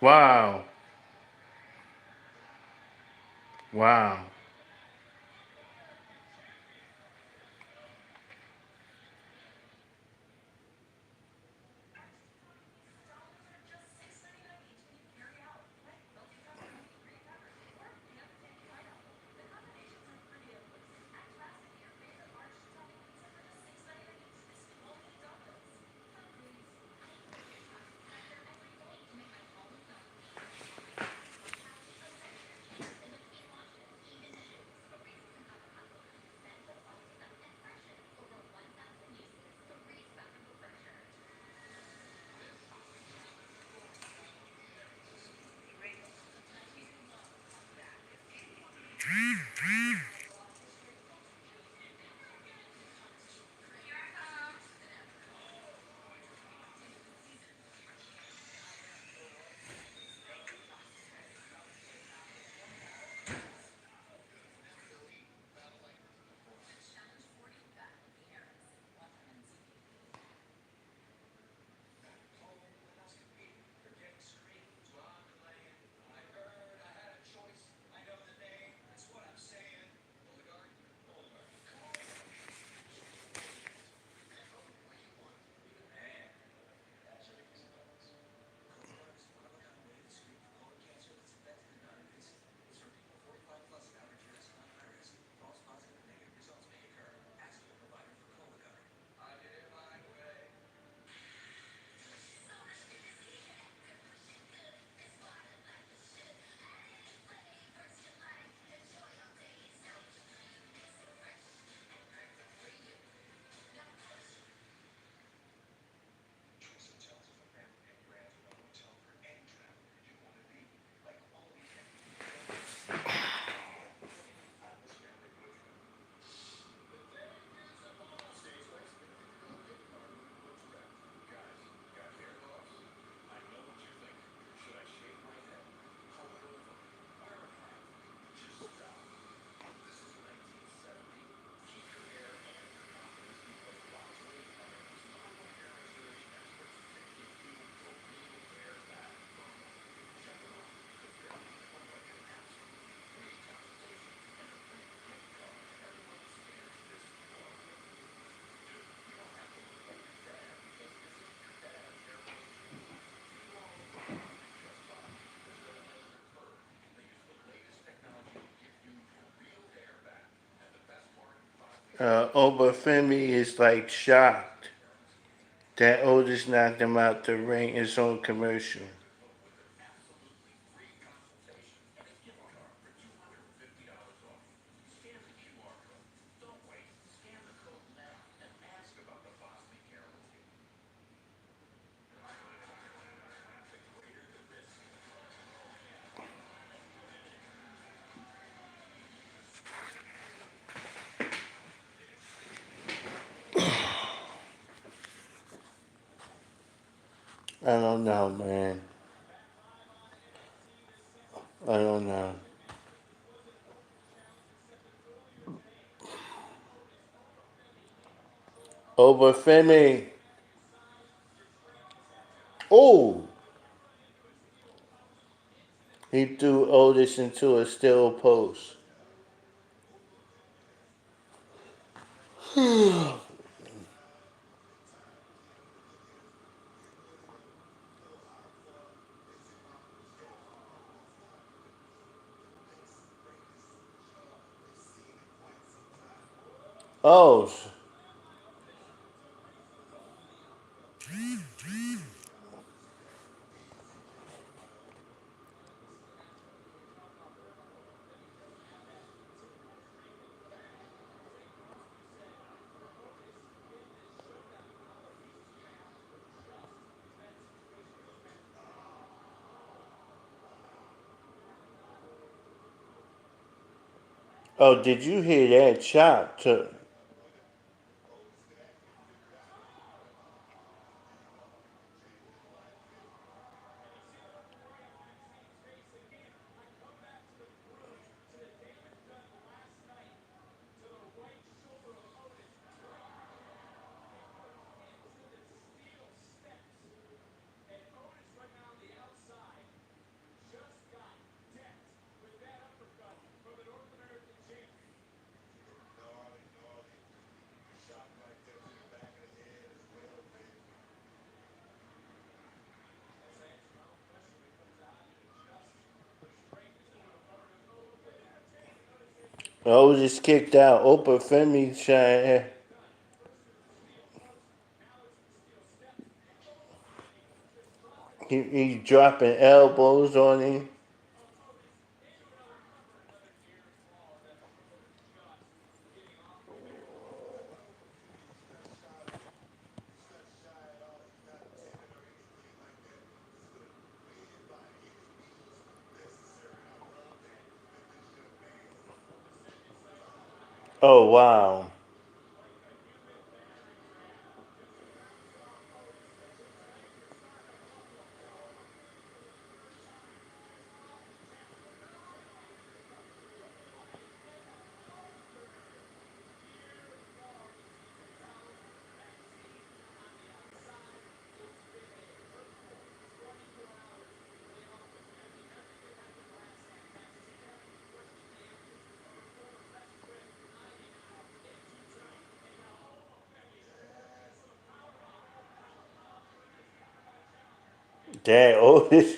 Wow. Wow. Obafemi is like shocked that Otis knocked him out the ring in his own commercial. I don't know, man. I don't know. Obafemi. Oh, He threw Otis into a steel post. Oh. Oh, did you hear that chop? Otis kicked out. Oprah Femi trying. He's dropping elbows on him. Oh, wow. Dang, Otis.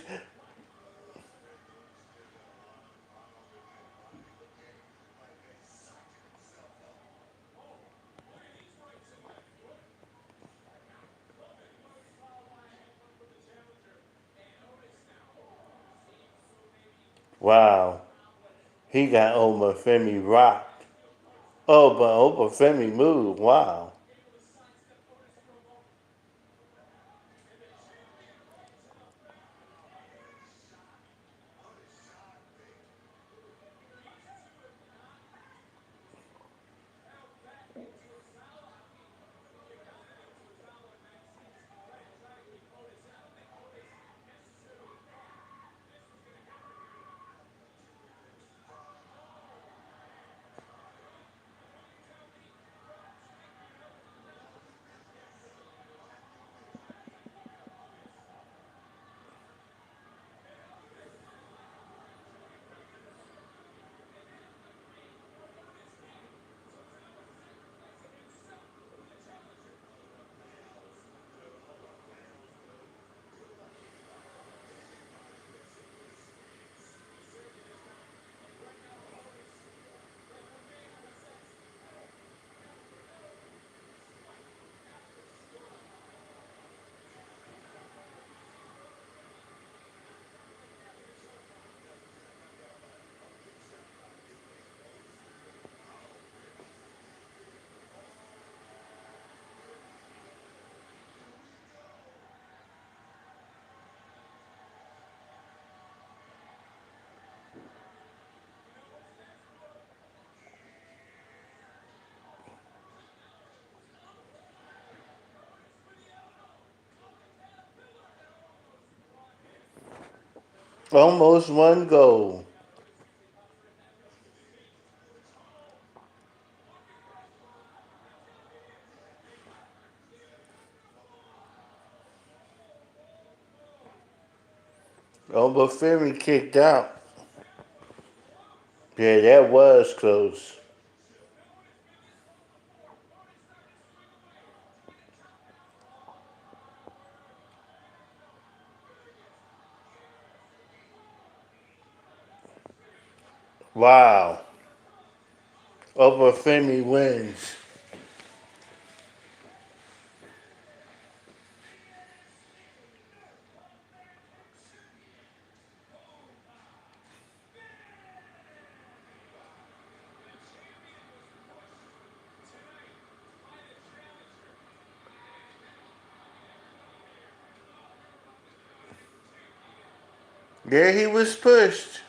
Wow. He got Oprah Femi rocked. Oh, but Oprah Femi moved. Wow. Almost one goal. Obafemi kicked out. Yeah, that was close. Wow. Obafemi wins. Yeah, he was pushed.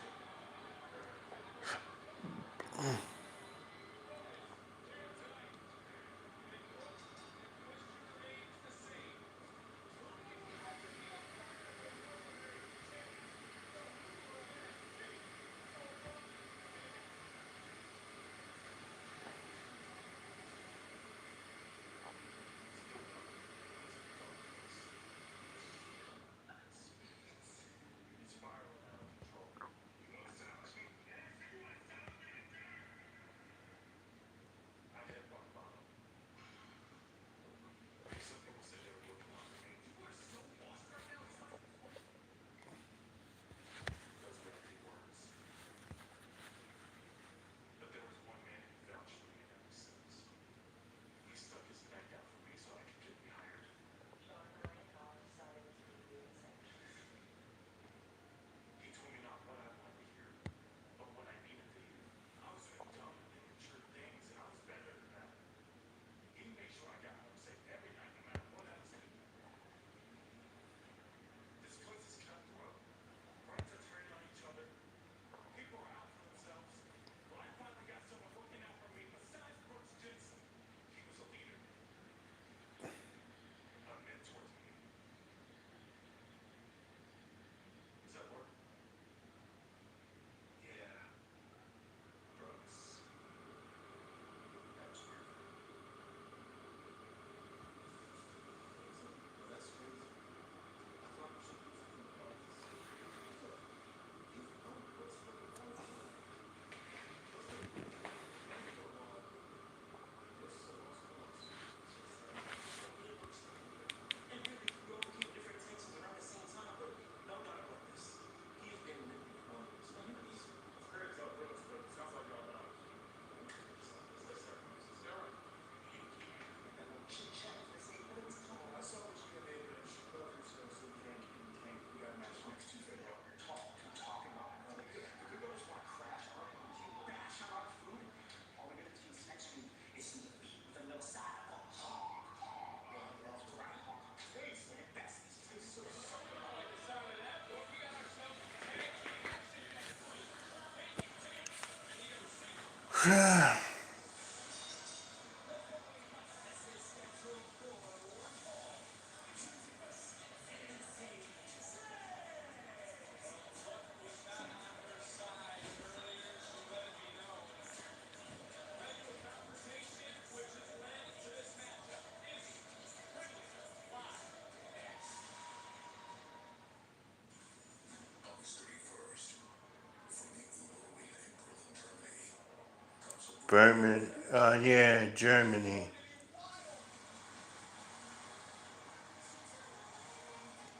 Berman, yeah, Germany.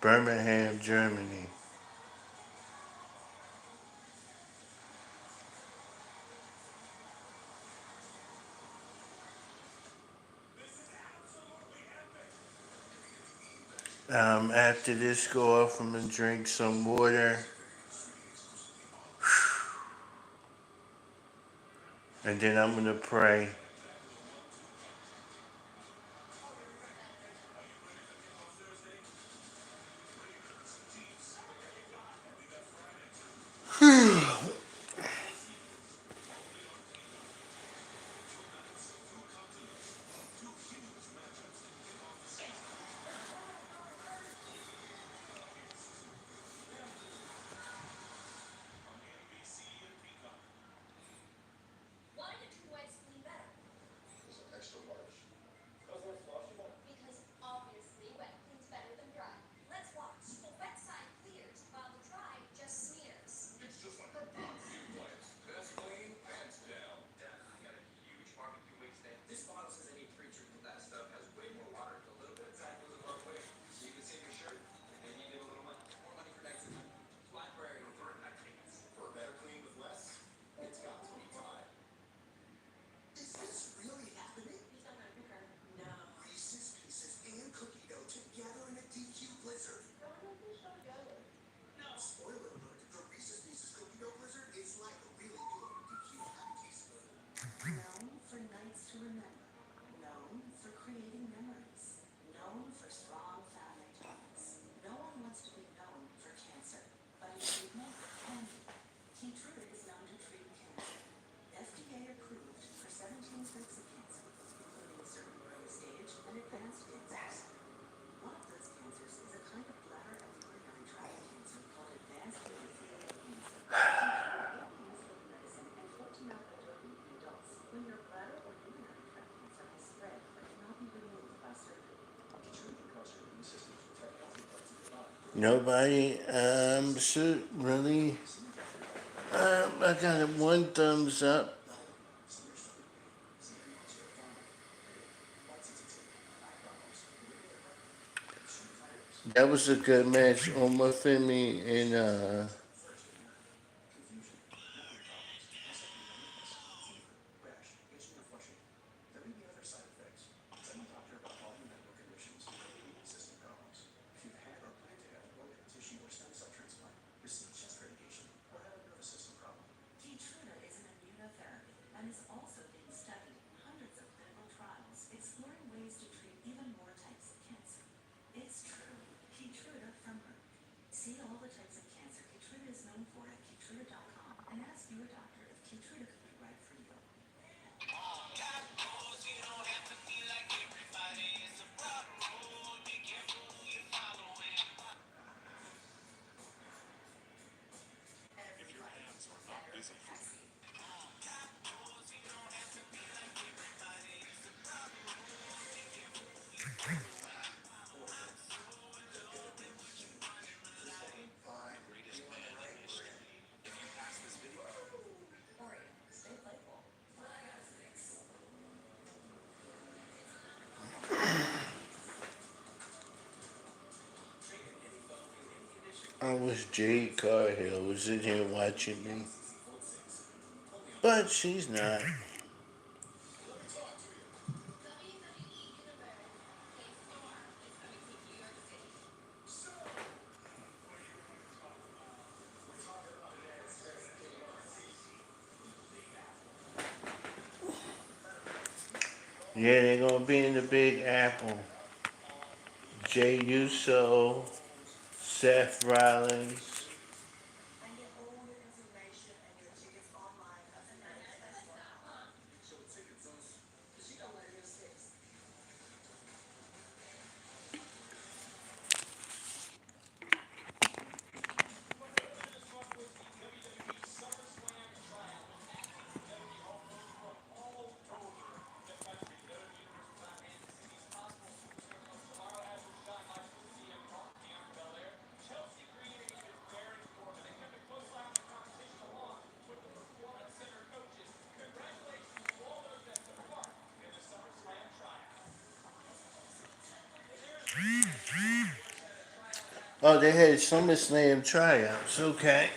Birmingham, Germany. After this, go off, I'm gonna drink some water. And then I'm gonna pray. Because obviously wet cleans better than dry. Let's watch. Wet side clears while the dry Nobody should really. I got it 1 thumbs up. That was a good match. Omar Femi and I was Jade Carhill was in here watching me. But she's not. Yeah, they're gonna be in the Big Apple. Jay Uso, Seth Rollins. Oh, they had SummerSlam tryouts. Okay.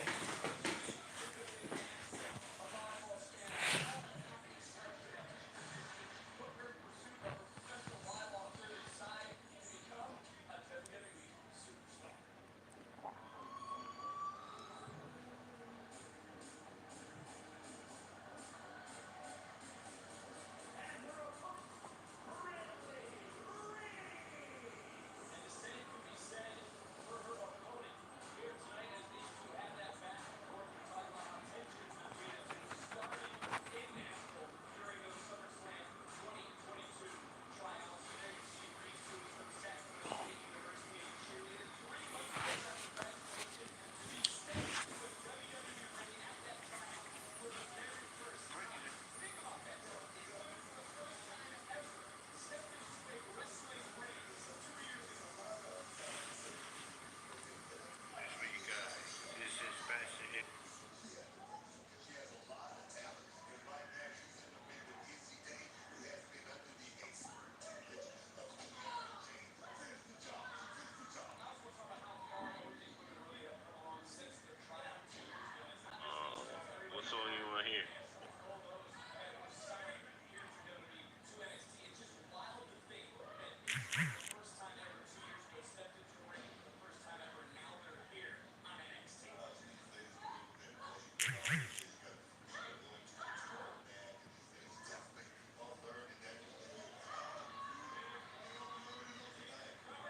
What song you want to hear?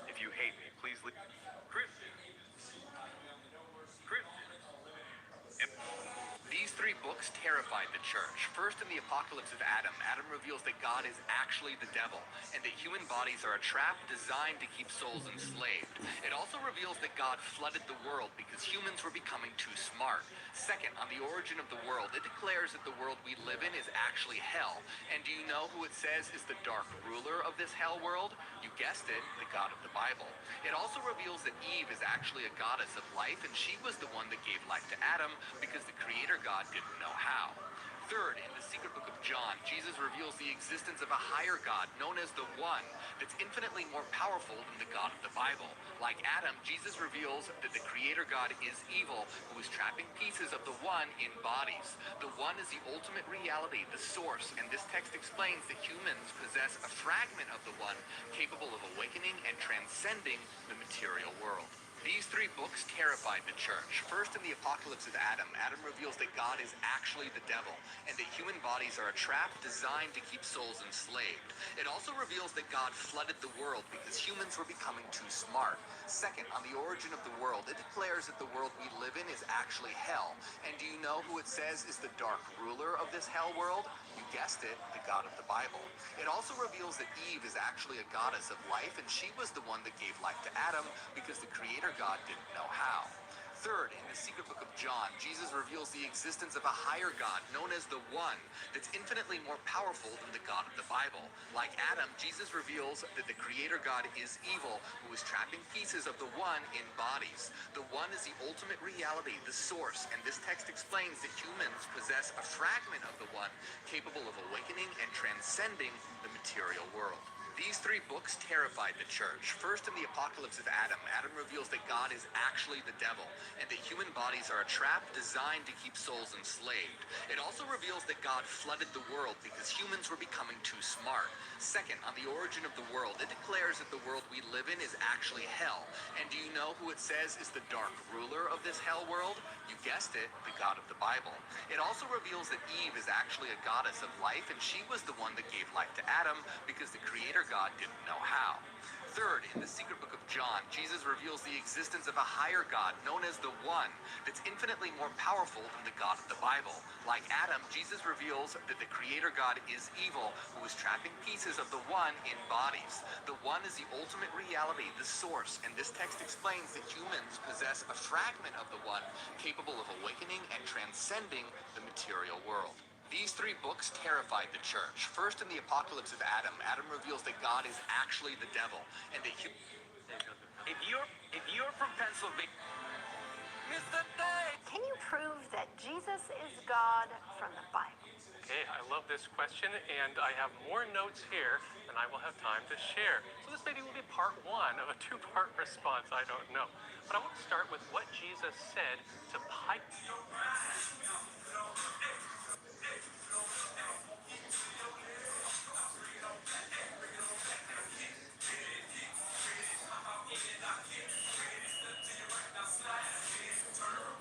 If you hate me, please leave. These 3 books terrified the church. First, in the Apocalypse of Adam, Adam reveals that God is actually the devil, and that human bodies are a trap designed to keep souls enslaved. It also reveals that God flooded the world because humans were becoming too smart. Second, on the origin of the world, it declares that the world we live in is actually hell. And do you know who it says is the dark ruler of this hell world? You guessed it, the God of the Bible. It also reveals that Eve is actually a goddess of life, and she was the one that gave life to Adam because the Creator God didn't know how. Third, in the secret book of John, Jesus reveals the existence of a higher God known as the One that's infinitely more powerful than the God of the Bible. Like Adam, Jesus reveals that the Creator God is evil, who is trapping pieces of the One in bodies. The One is the ultimate reality, the source, and this text explains that humans possess a fragment of the One capable of awakening and transcending the material world. These three books terrified the church. First, in the Apocalypse of Adam, Adam reveals that God is actually the devil, and that human bodies are a trap designed to keep souls enslaved. It also reveals that God flooded the world because humans were becoming too smart. Second, on the origin of the world, it declares that the world we live in is actually hell. And do you know who it says is the dark ruler of this hell world? You guessed it, the God of the Bible. It also reveals that Eve is actually a goddess of life, and she was the one that gave life to Adam because the Creator God didn't know how. Third, in the secret book of John, Jesus reveals the existence of a higher God known as the One that's infinitely more powerful than the God of the Bible. Like Adam, Jesus reveals that the Creator God is evil, who is trapping pieces of the One in bodies. The One is the ultimate reality, the source, and this text explains that humans possess a fragment of the One capable of awakening and transcending the material world. These three books terrified the church. First, in the Apocalypse of Adam, Adam reveals that God is actually the devil, and that human bodies are a trap designed to keep souls enslaved. It also reveals that God flooded the world because humans were becoming too smart. Second, on the origin of the world, it declares that the world we live in is actually hell. And do you know who it says is the dark ruler of this hell world? You guessed it, the God of the Bible. It also reveals that Eve is actually a goddess of life, and she was the one that gave life to Adam because the Creator God didn't know how. Third, in the secret book of John, Jesus reveals the existence of a higher God known as the One that's infinitely more powerful than the God of the Bible. Like Adam, Jesus reveals that the Creator God is evil, who is trapping pieces of the One in bodies. The One is the ultimate reality, the source, and this text explains that humans possess a fragment of the One capable of awakening and transcending the material world. These three books terrified the church. First, in the Apocalypse of Adam, Adam reveals that God is actually the devil, and that If you're from Pennsylvania, Can you prove that Jesus is God from the Bible? Okay, I love this question, and I have more notes here than I will have time to share. So this maybe will be part one of a two-part response, I don't know. But I want to start with what Jesus said to Pilate.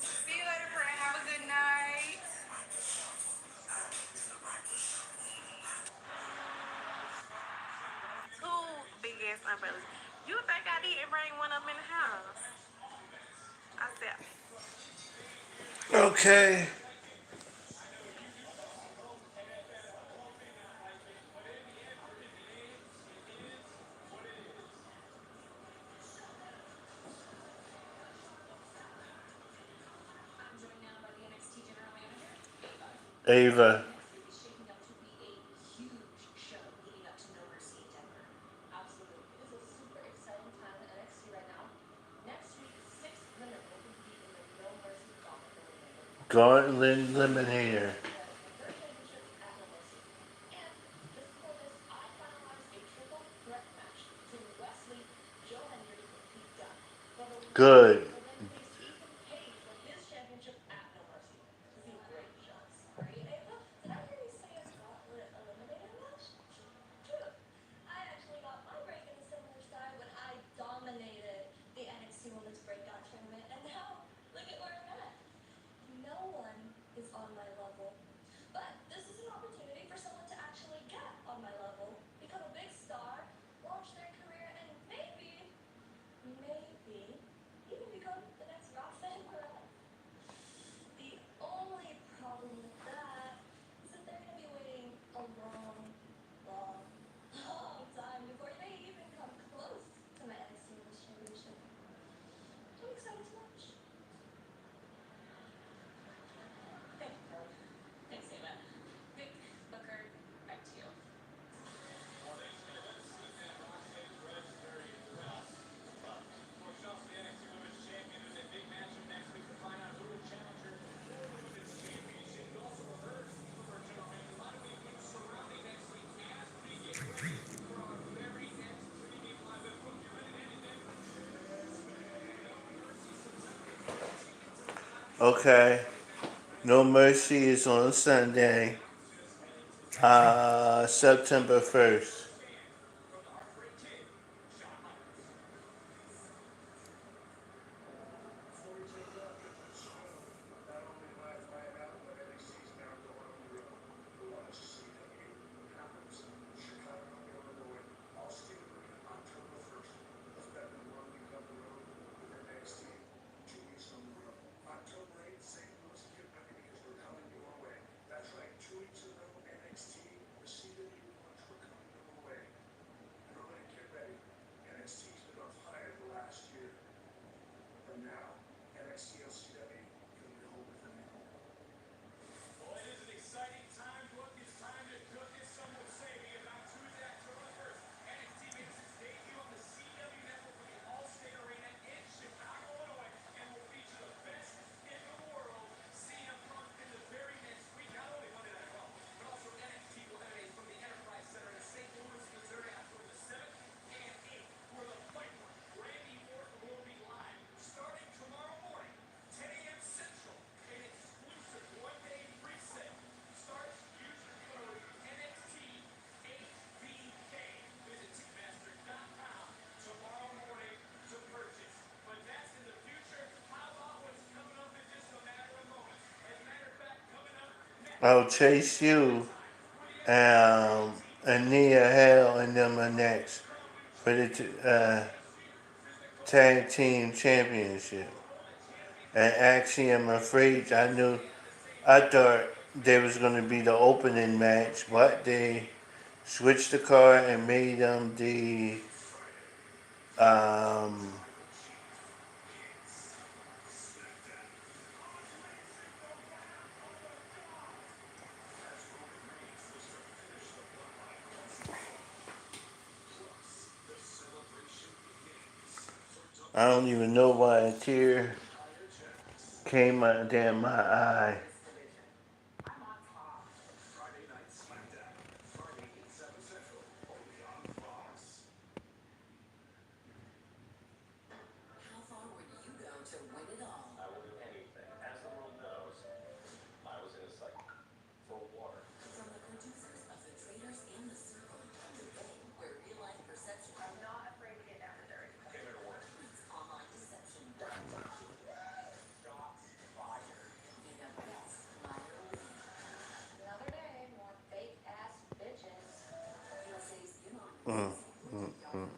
See you later, friend. Have a good night. Two big ass umbrellas. You think I didn't bring one of them in the house? I said, Okay. Ava. Gauntlet Eliminator. Good. Okay. No Mercy is on Sunday, September 1st. I'll Chase You, and Nia Hale and them are next for the tag team championship. And actually, I'm afraid I thought they was gonna be the opening match, but they switched the card and made them the I don't even know why a tear came out down my eye. Mm, mm, mm.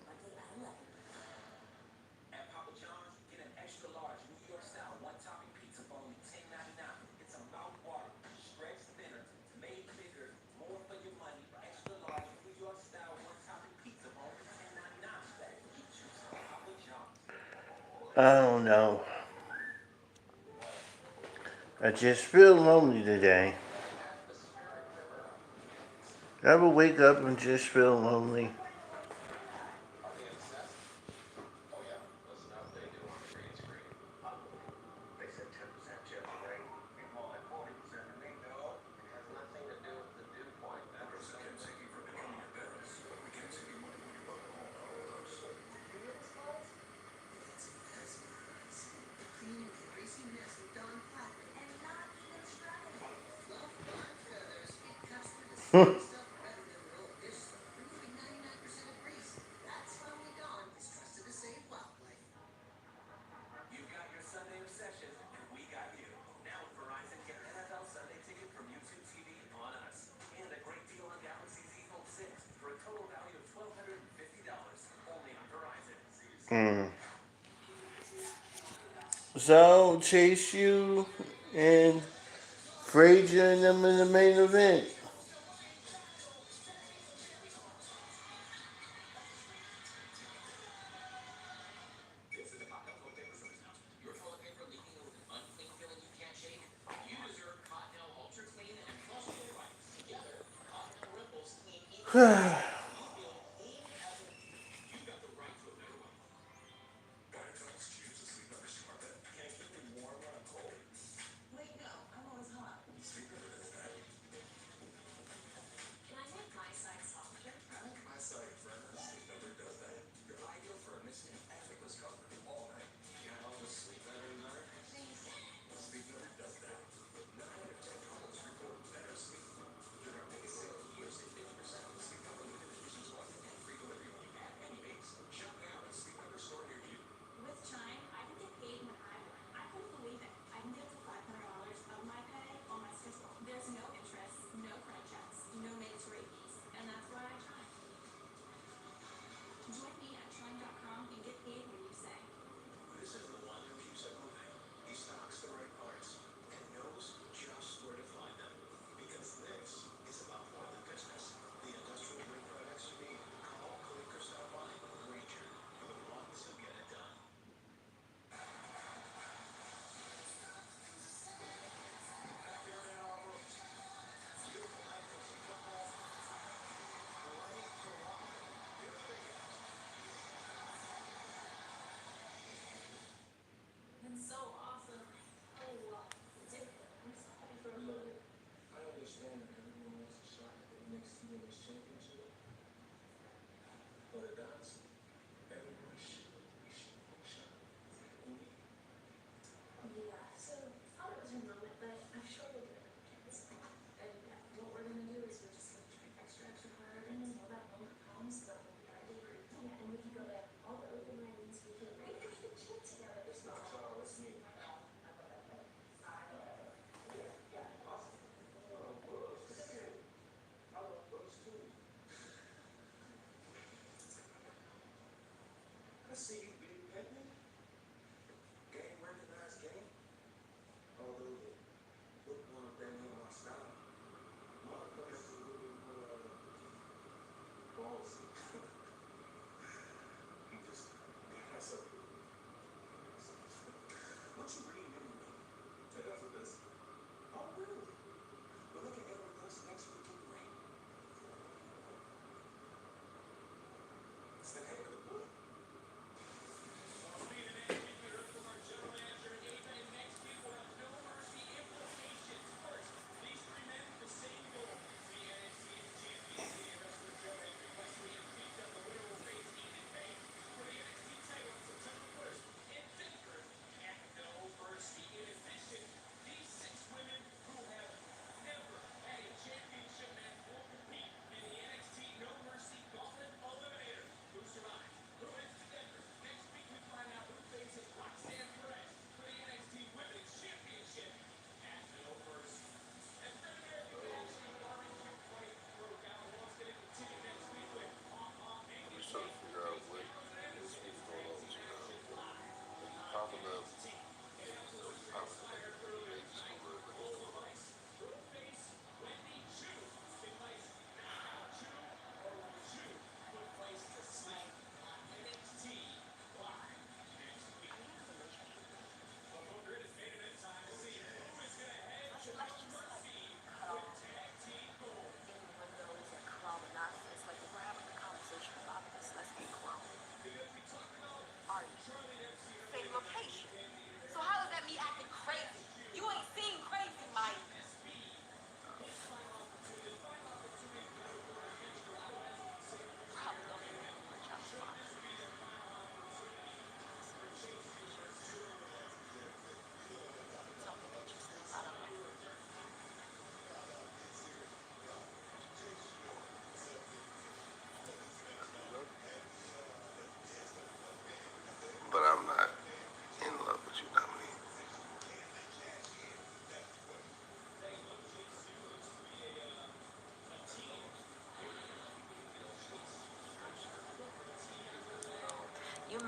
I don't know. I just feel lonely today. Ever wake up and just feel lonely? Mm. So, Chase You and Frazier and them in the main event.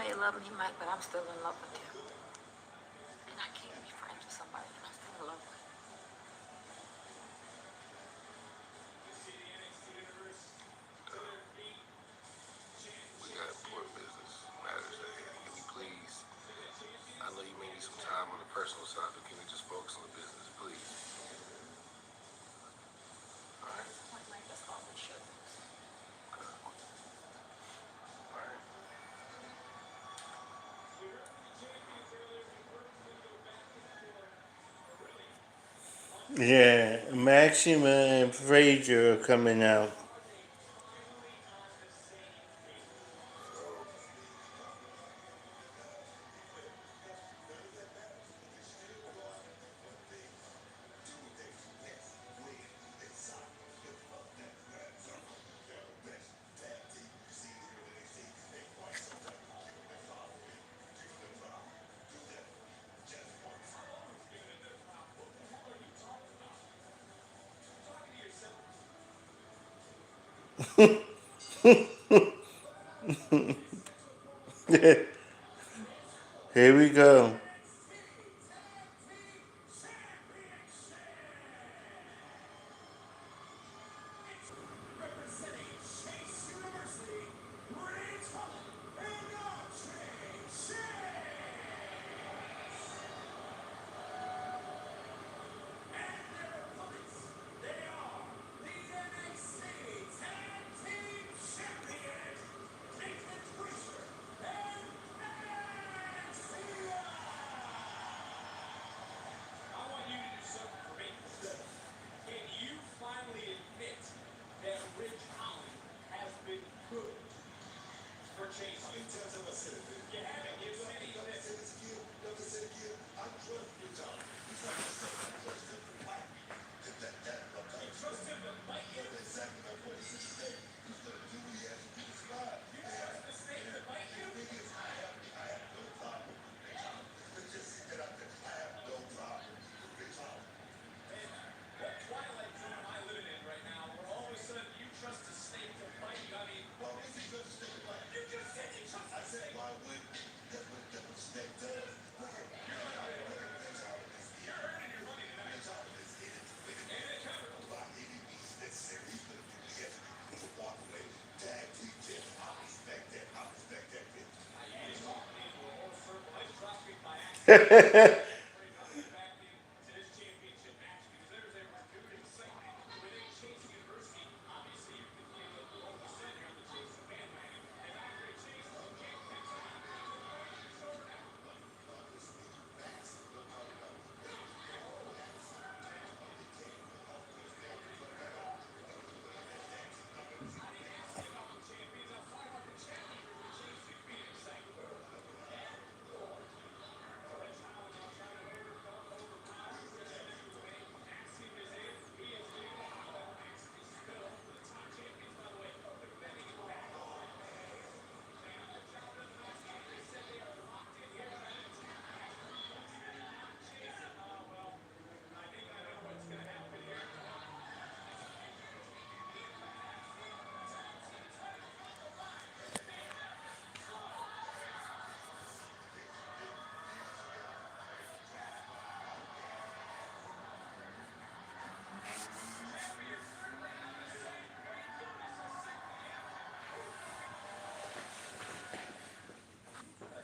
may love me, Mike, but I'm still in love with him. And I can't be friends with somebody that I'm still in love with. We got important business matters at hand. Can we please? I know you may need some time on the personal side, but can we just focus on the business, please? All right. That's all we should do. All right. Yeah, Maxima and Frazier are coming out. Here we go.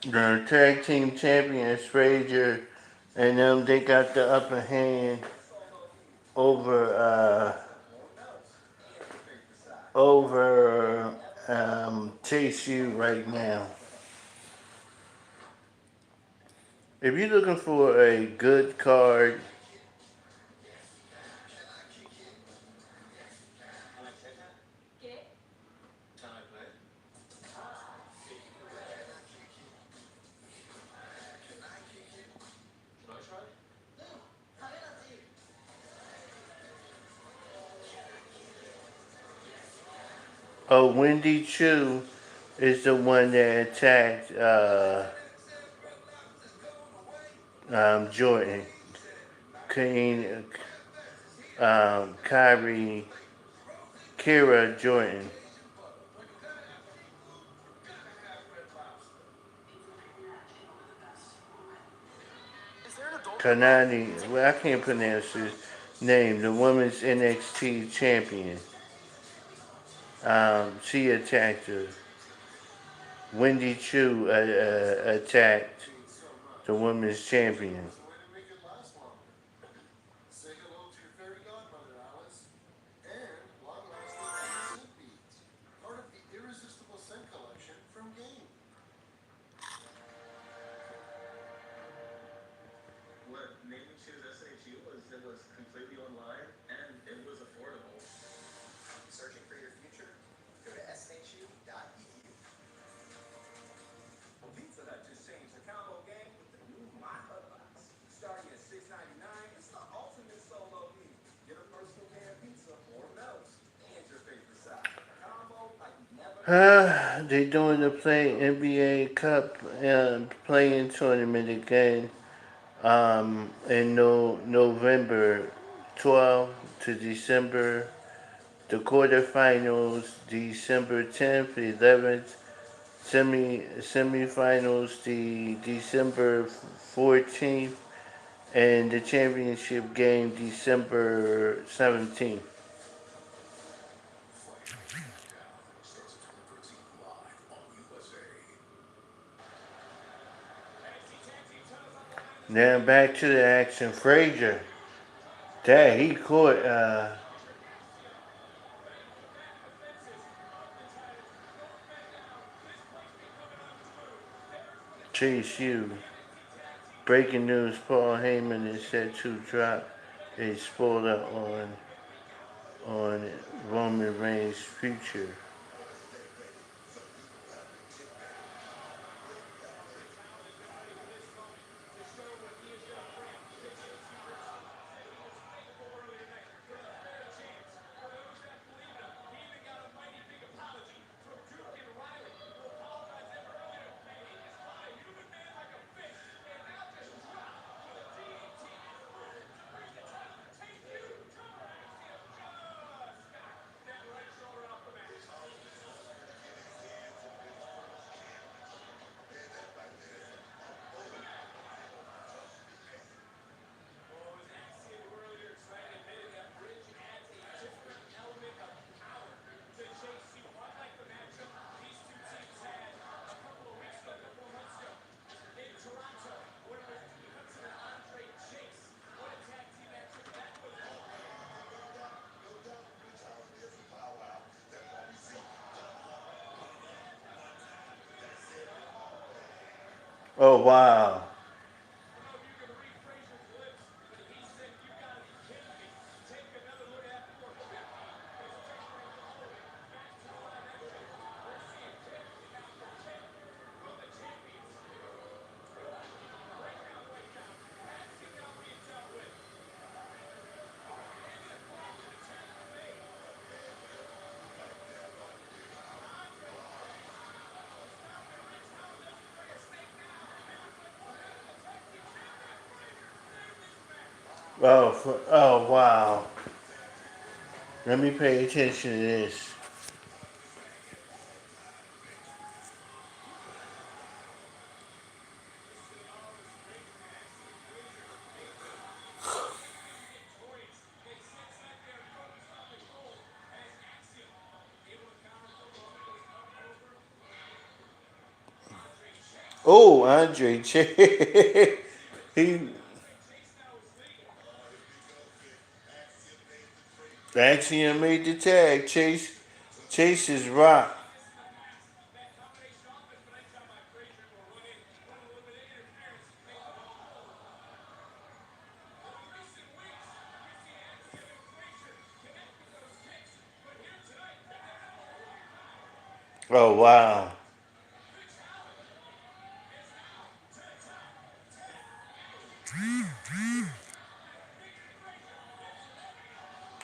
The tag team champions, Frazier, and them, they got the upper hand over Chase U right now. If you're looking for a good card, Wendy Chu is the one that attacked Jordan. Kyrie, Kira Jordan. Kanani, well, I can't pronounce his name, the women's NXT champion. She attacked her. Wendy Chu attacked the women's champion. What made me choose SHU was it was completely online and it was affordable. Searching for your future? Go to shu.edu. Pizza Hut just changed the combo game with the new My Hut Box. Starting at $6.99, it's the ultimate solo meal. Get a personal pan pizza or melts and your favorite side. Combo like never. They doing the play NBA Cup playing tournament again in November 12th to December. The quarterfinals December 10th, 11th. Semifinals the December 14th, and the championship game December 17th. Now back to the action. Frazier, dang, he caught Chase U. Breaking news: Paul Heyman is set to drop a spoiler on Roman Reigns' future. Oh wow. Oh wow. Let me pay attention to this. Oh, Andre Chase. He Axiom made the tag. Chase is rock. Oh wow.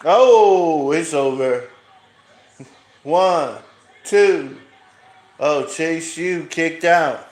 Oh, it's over. 1, 2. Oh, Chase U kicked out.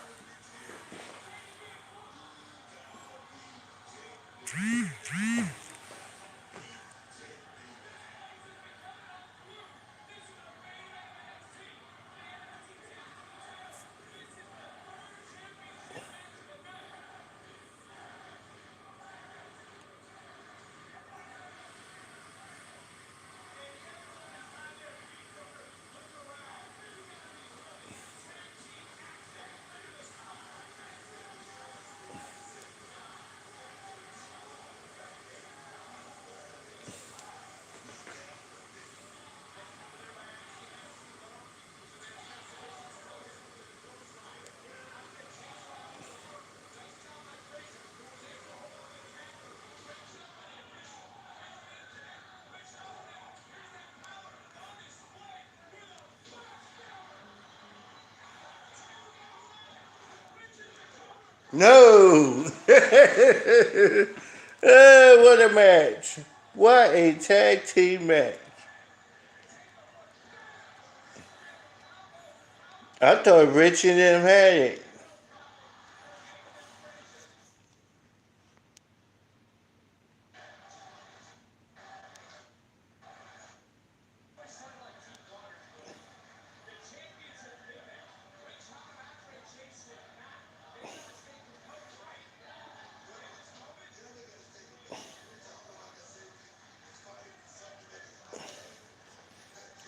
No. What a match. What a tag team match. I thought Rich and them had it.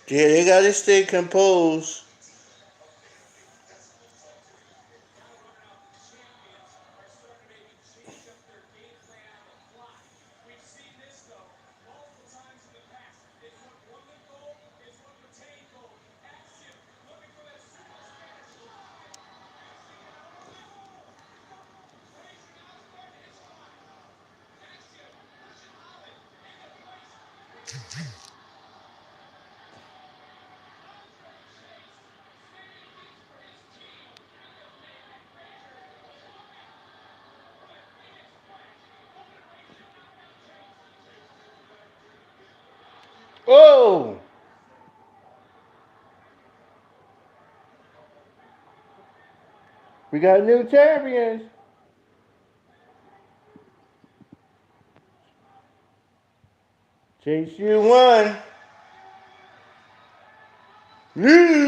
Yeah, they gotta stay composed. Oh! We got new champions. Chase U won. Woo!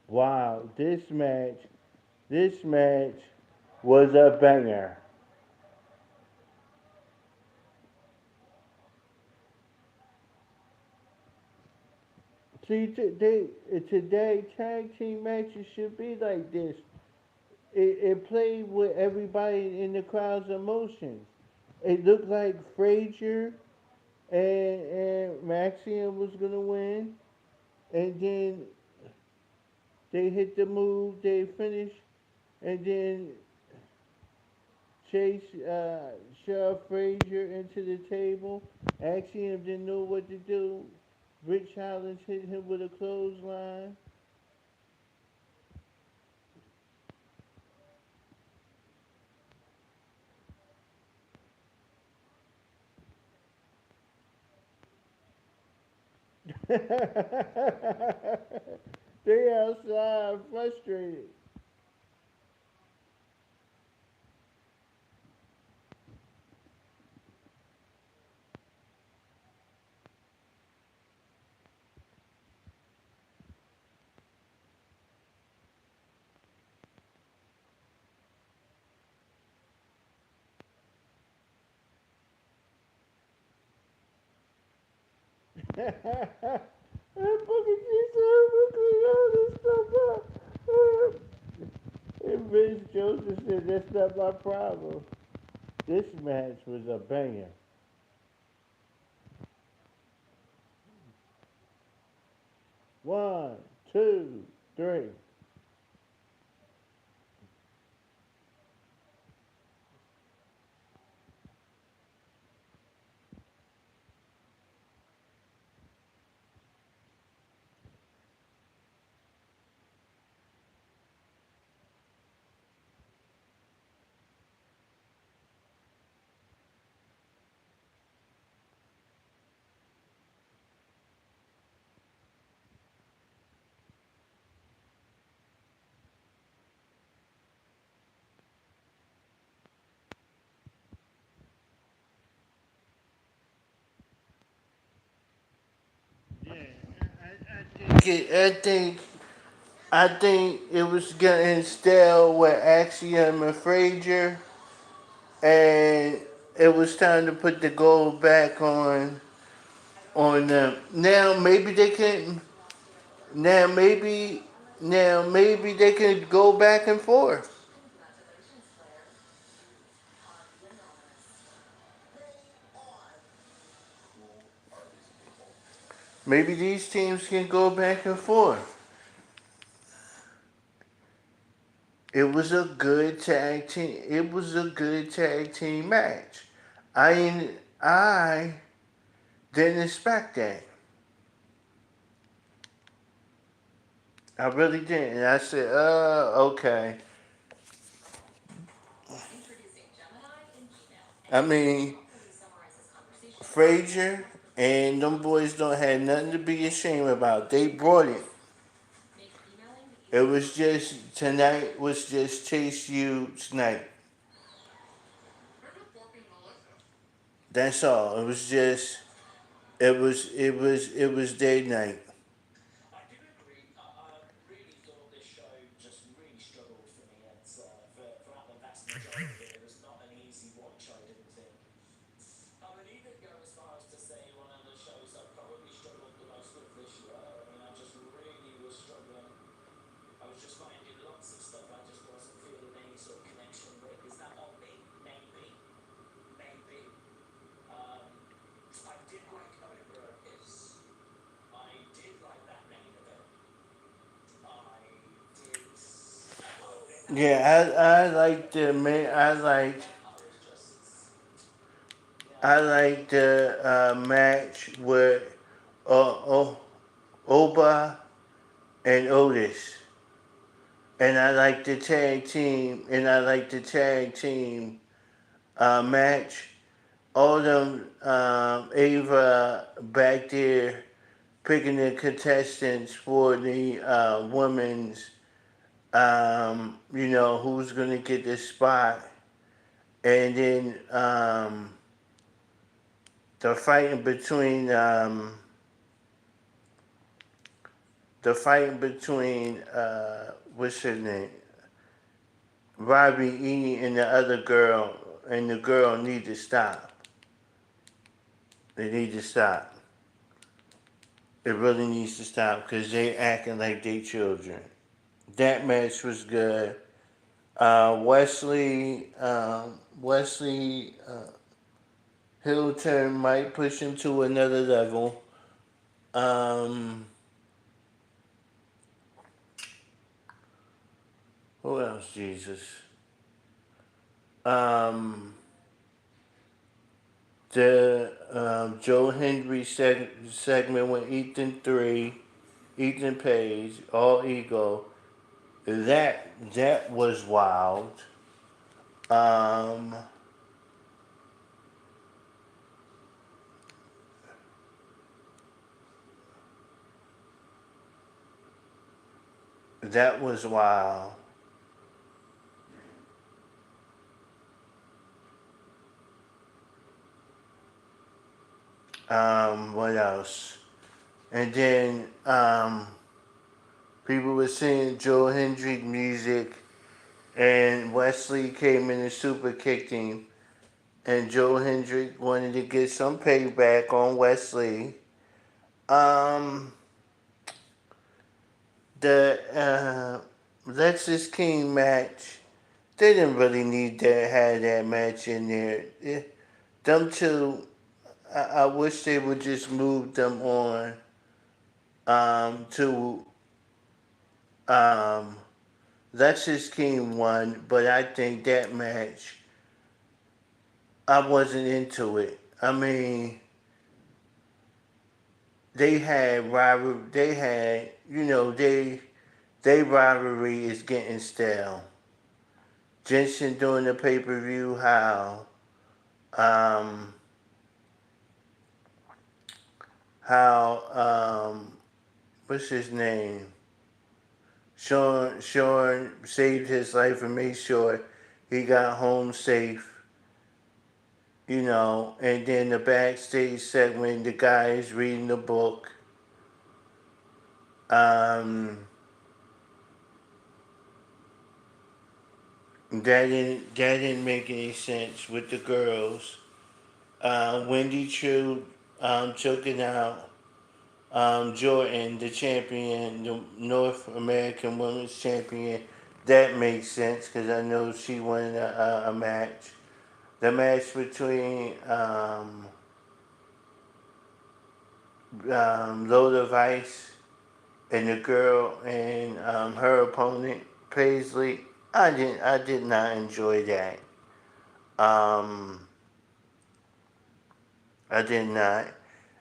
Wow, this match was a banger. See, today tag team matches should be like this. It played with everybody in the crowd's emotions. It looked like Frazier and Maxium was gonna win, and then they hit the move, they finished, and then Chase shoved Frazier into the table. Axiom didn't know what to do. Rich Hollins hit him with a clothesline. They outside frustrated. And Booker T said, "We'll clean all this stuff up." And Vince Joseph said, "That's not my problem." This match was a banger. One, two, three. I think it was getting stale with Axiom and Frazier, and it was time to put the gold back on on them. Now maybe they can. Now maybe. Now maybe they can go back and forth. Maybe these teams can go back and forth. It was a good tag team. It was a good tag team match. I didn't expect that. I really didn't. I said, okay. I mean, Frazier and them boys don't have nothing to be ashamed about. They brought it. It was just, tonight was just Chase U's night. That's all. It was just, it was their night. Yeah, I like the man. I like the match with Oba and Otis, and I like the tag team. And I like the tag team match. All them Ava back there picking the contestants for the women's. You know who's gonna get the spot, and then the fighting between what's her name, Robbie E and the other girl, and the girl need to stop. They need to stop. It really needs to stop because they acting like they children. That match was good. Wesley Hilton might push him to another level. Who else, Jesus? The Joe Hendry segment with Ethan Page, All Ego. That was wild. That was wild. What else? And then people were singing Joe Hendrick music, and Wesley came in and super kicked him, and Joe Hendrick wanted to get some payback on Wesley. The Lexus King match, they didn't really need to have that match in there. Them two, I wish they would just move them on to Lexus King won, but I think that match, I wasn't into it. I mean, they had rivalry. They had, they rivalry is getting stale. Jensen doing the pay-per-view, what's his name? Sean saved his life and made sure he got home safe. And then the backstage segment, the guy is reading the book. That didn't make any sense with the girls. Wendy True choking out Jordan, the champion, the North American Women's Champion. That makes sense because I know she won a match. The match between Lola Vice and the girl and her opponent Paisley. I did not enjoy that. I did not.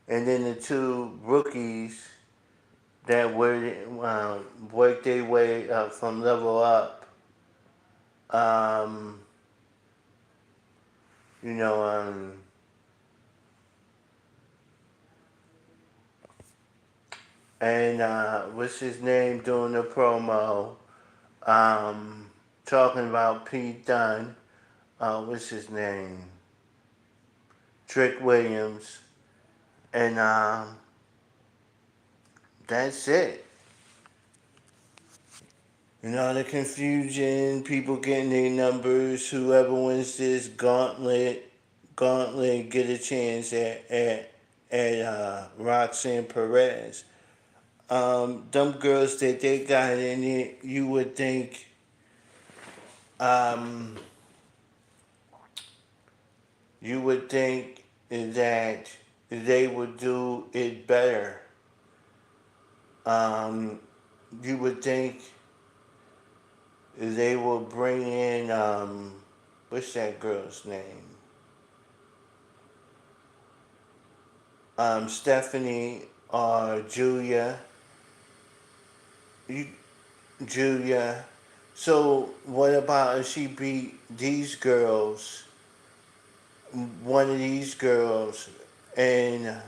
And then the two rookies that worked their way up from level up. You know, and what's his name doing the promo? Talking about Pete Dunne. What's his name? Trick Williams. And that's it. You know, the confusion, people getting their numbers, whoever wins this gauntlet get a chance at Roxanne Perez. Them girls that they got in it, you would think that they would do it better. You would think they will bring in, what's that girl's name? Stephanie or Julia. Julia. So what about if she beat these girls, one of these girls, and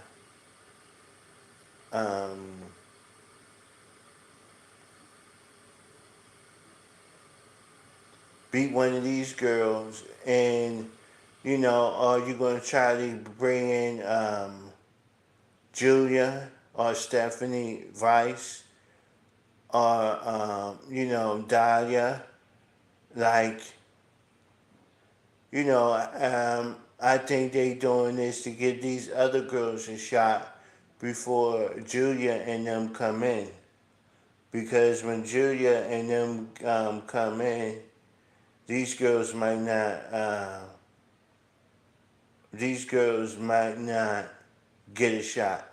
beat one of these girls, and you know, are you gonna try to bring in Julia or Stephanie Vice or you know, Dahlia? Like, you know, I think they doing this to give these other girls a shot before Julia and them come in. Because when Julia and them come in, these girls might not get a shot.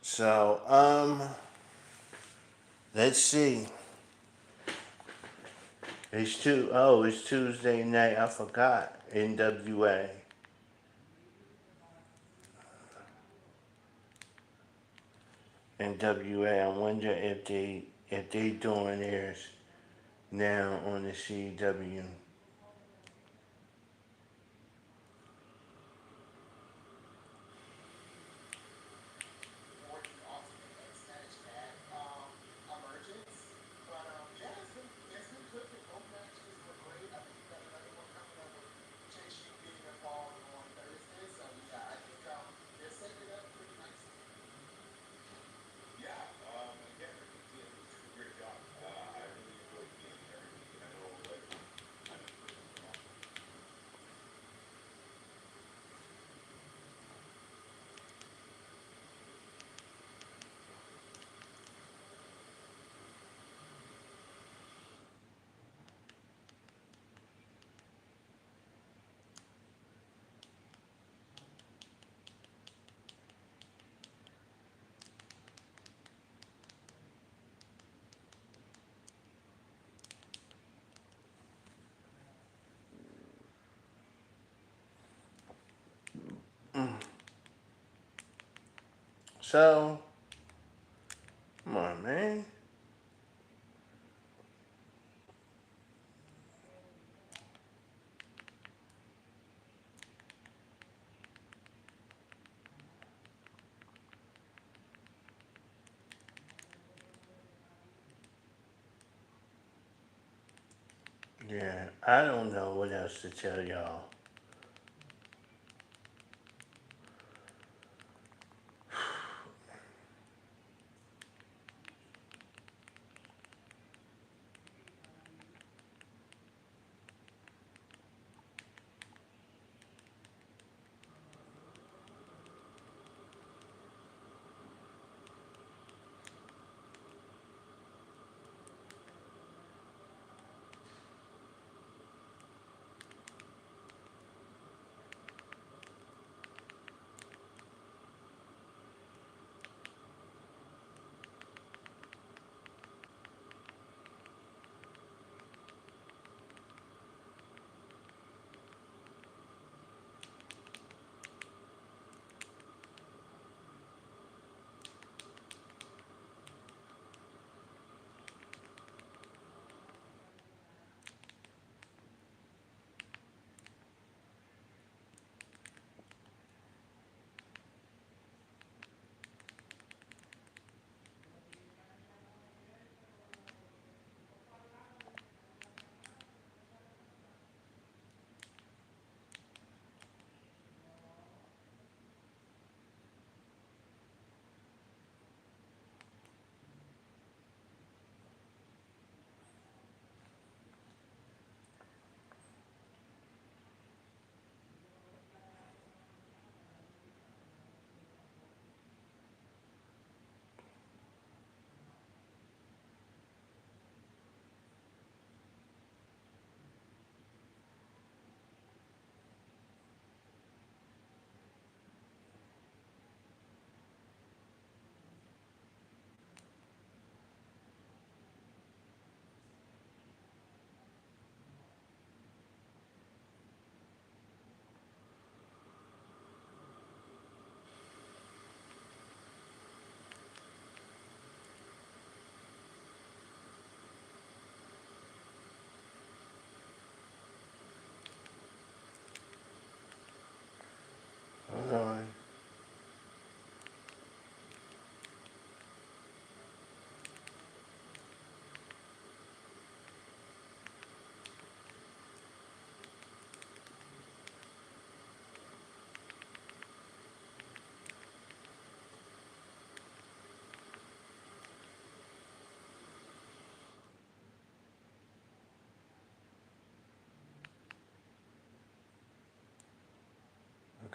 So, let's see. It's Tuesday night. I forgot. NWA. NWA. I wonder if they doing theirs now on the CW. So, come on, man. Yeah, I don't know what else to tell y'all.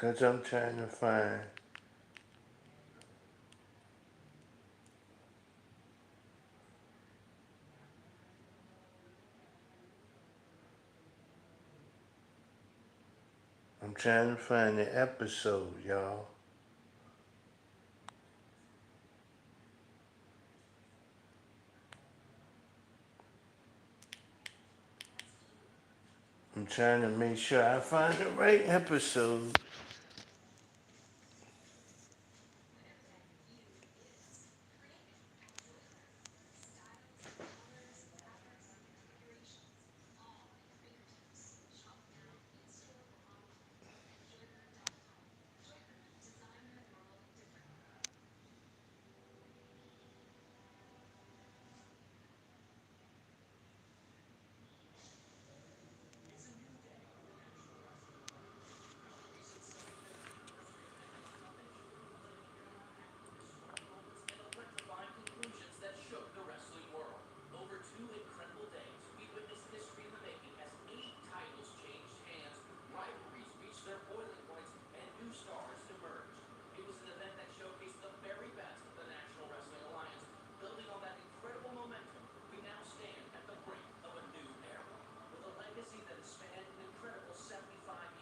Because I'm trying to find. I'm trying to find the episode, y'all. I'm trying to make sure I find the right episode. Conclusions that shook the wrestling world. Over 2 incredible days, we witnessed history in the making as 8 titles changed hands, rivalries reached their boiling points, and new stars emerged. It was an event that showcased the very best of the National Wrestling Alliance. Building on that incredible momentum, we now stand at the brink of a new era. With a legacy that has spanned an incredible 75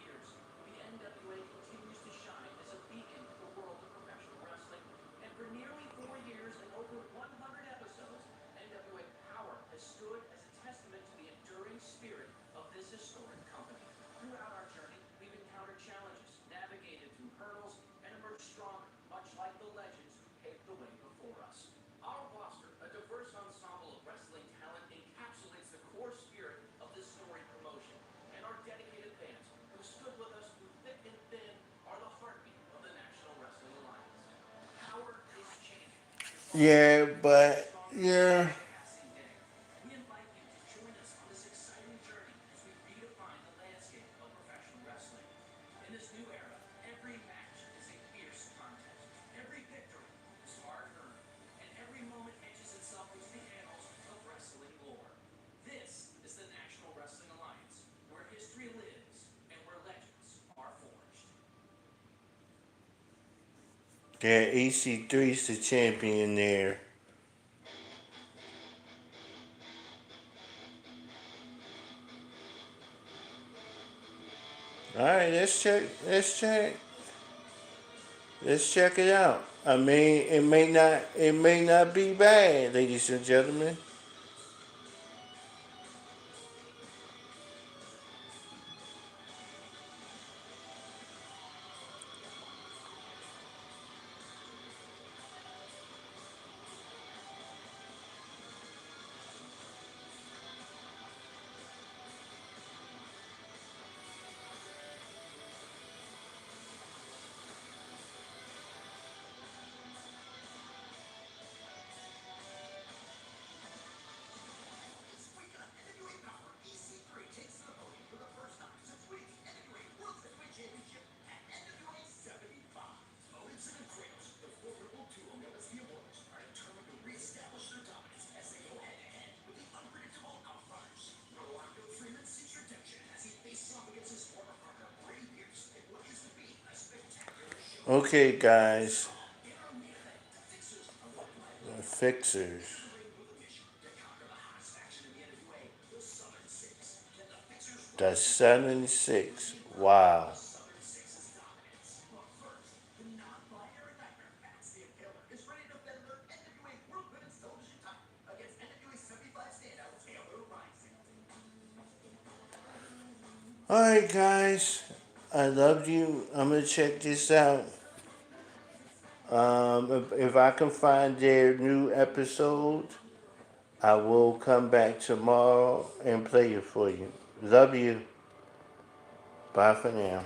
years, the NWA continues to shine as a beacon in the world of professional wrestling. And for nearly 4 years and over 100 episodes, NWA Power has stood as a testament to the enduring spirit of this historic company. Throughout our journey, we've encountered challenges, navigated through hurdles, and emerged stronger, much like the legends who paved the way before us. Our roster, a diverse ensemble of wrestling talent, encapsulates the core spirit of this storied promotion. And our dedicated fans, who stood with us through thick and thin, are the heartbeat of the National Wrestling Alliance. Power is changing. Yeah, but, yeah. We invite you to join us on this exciting journey as we redefine the landscape of professional wrestling. In this new era, every match is a fierce contest. Every victory is hard-earned. And every moment etches itself into the annals of wrestling lore. This is the National Wrestling Alliance, where history lives and where legends are forged. Yeah, EC3's the champion there. Alright, let's check it out. I mean, it may not be bad, ladies and gentlemen. Okay, guys. The Fixers. The 76. Wow. Alright, guys. I love you. I'm going to check this out. If I can find their new episode, I will come back tomorrow and play it for you. Love you. Bye for now.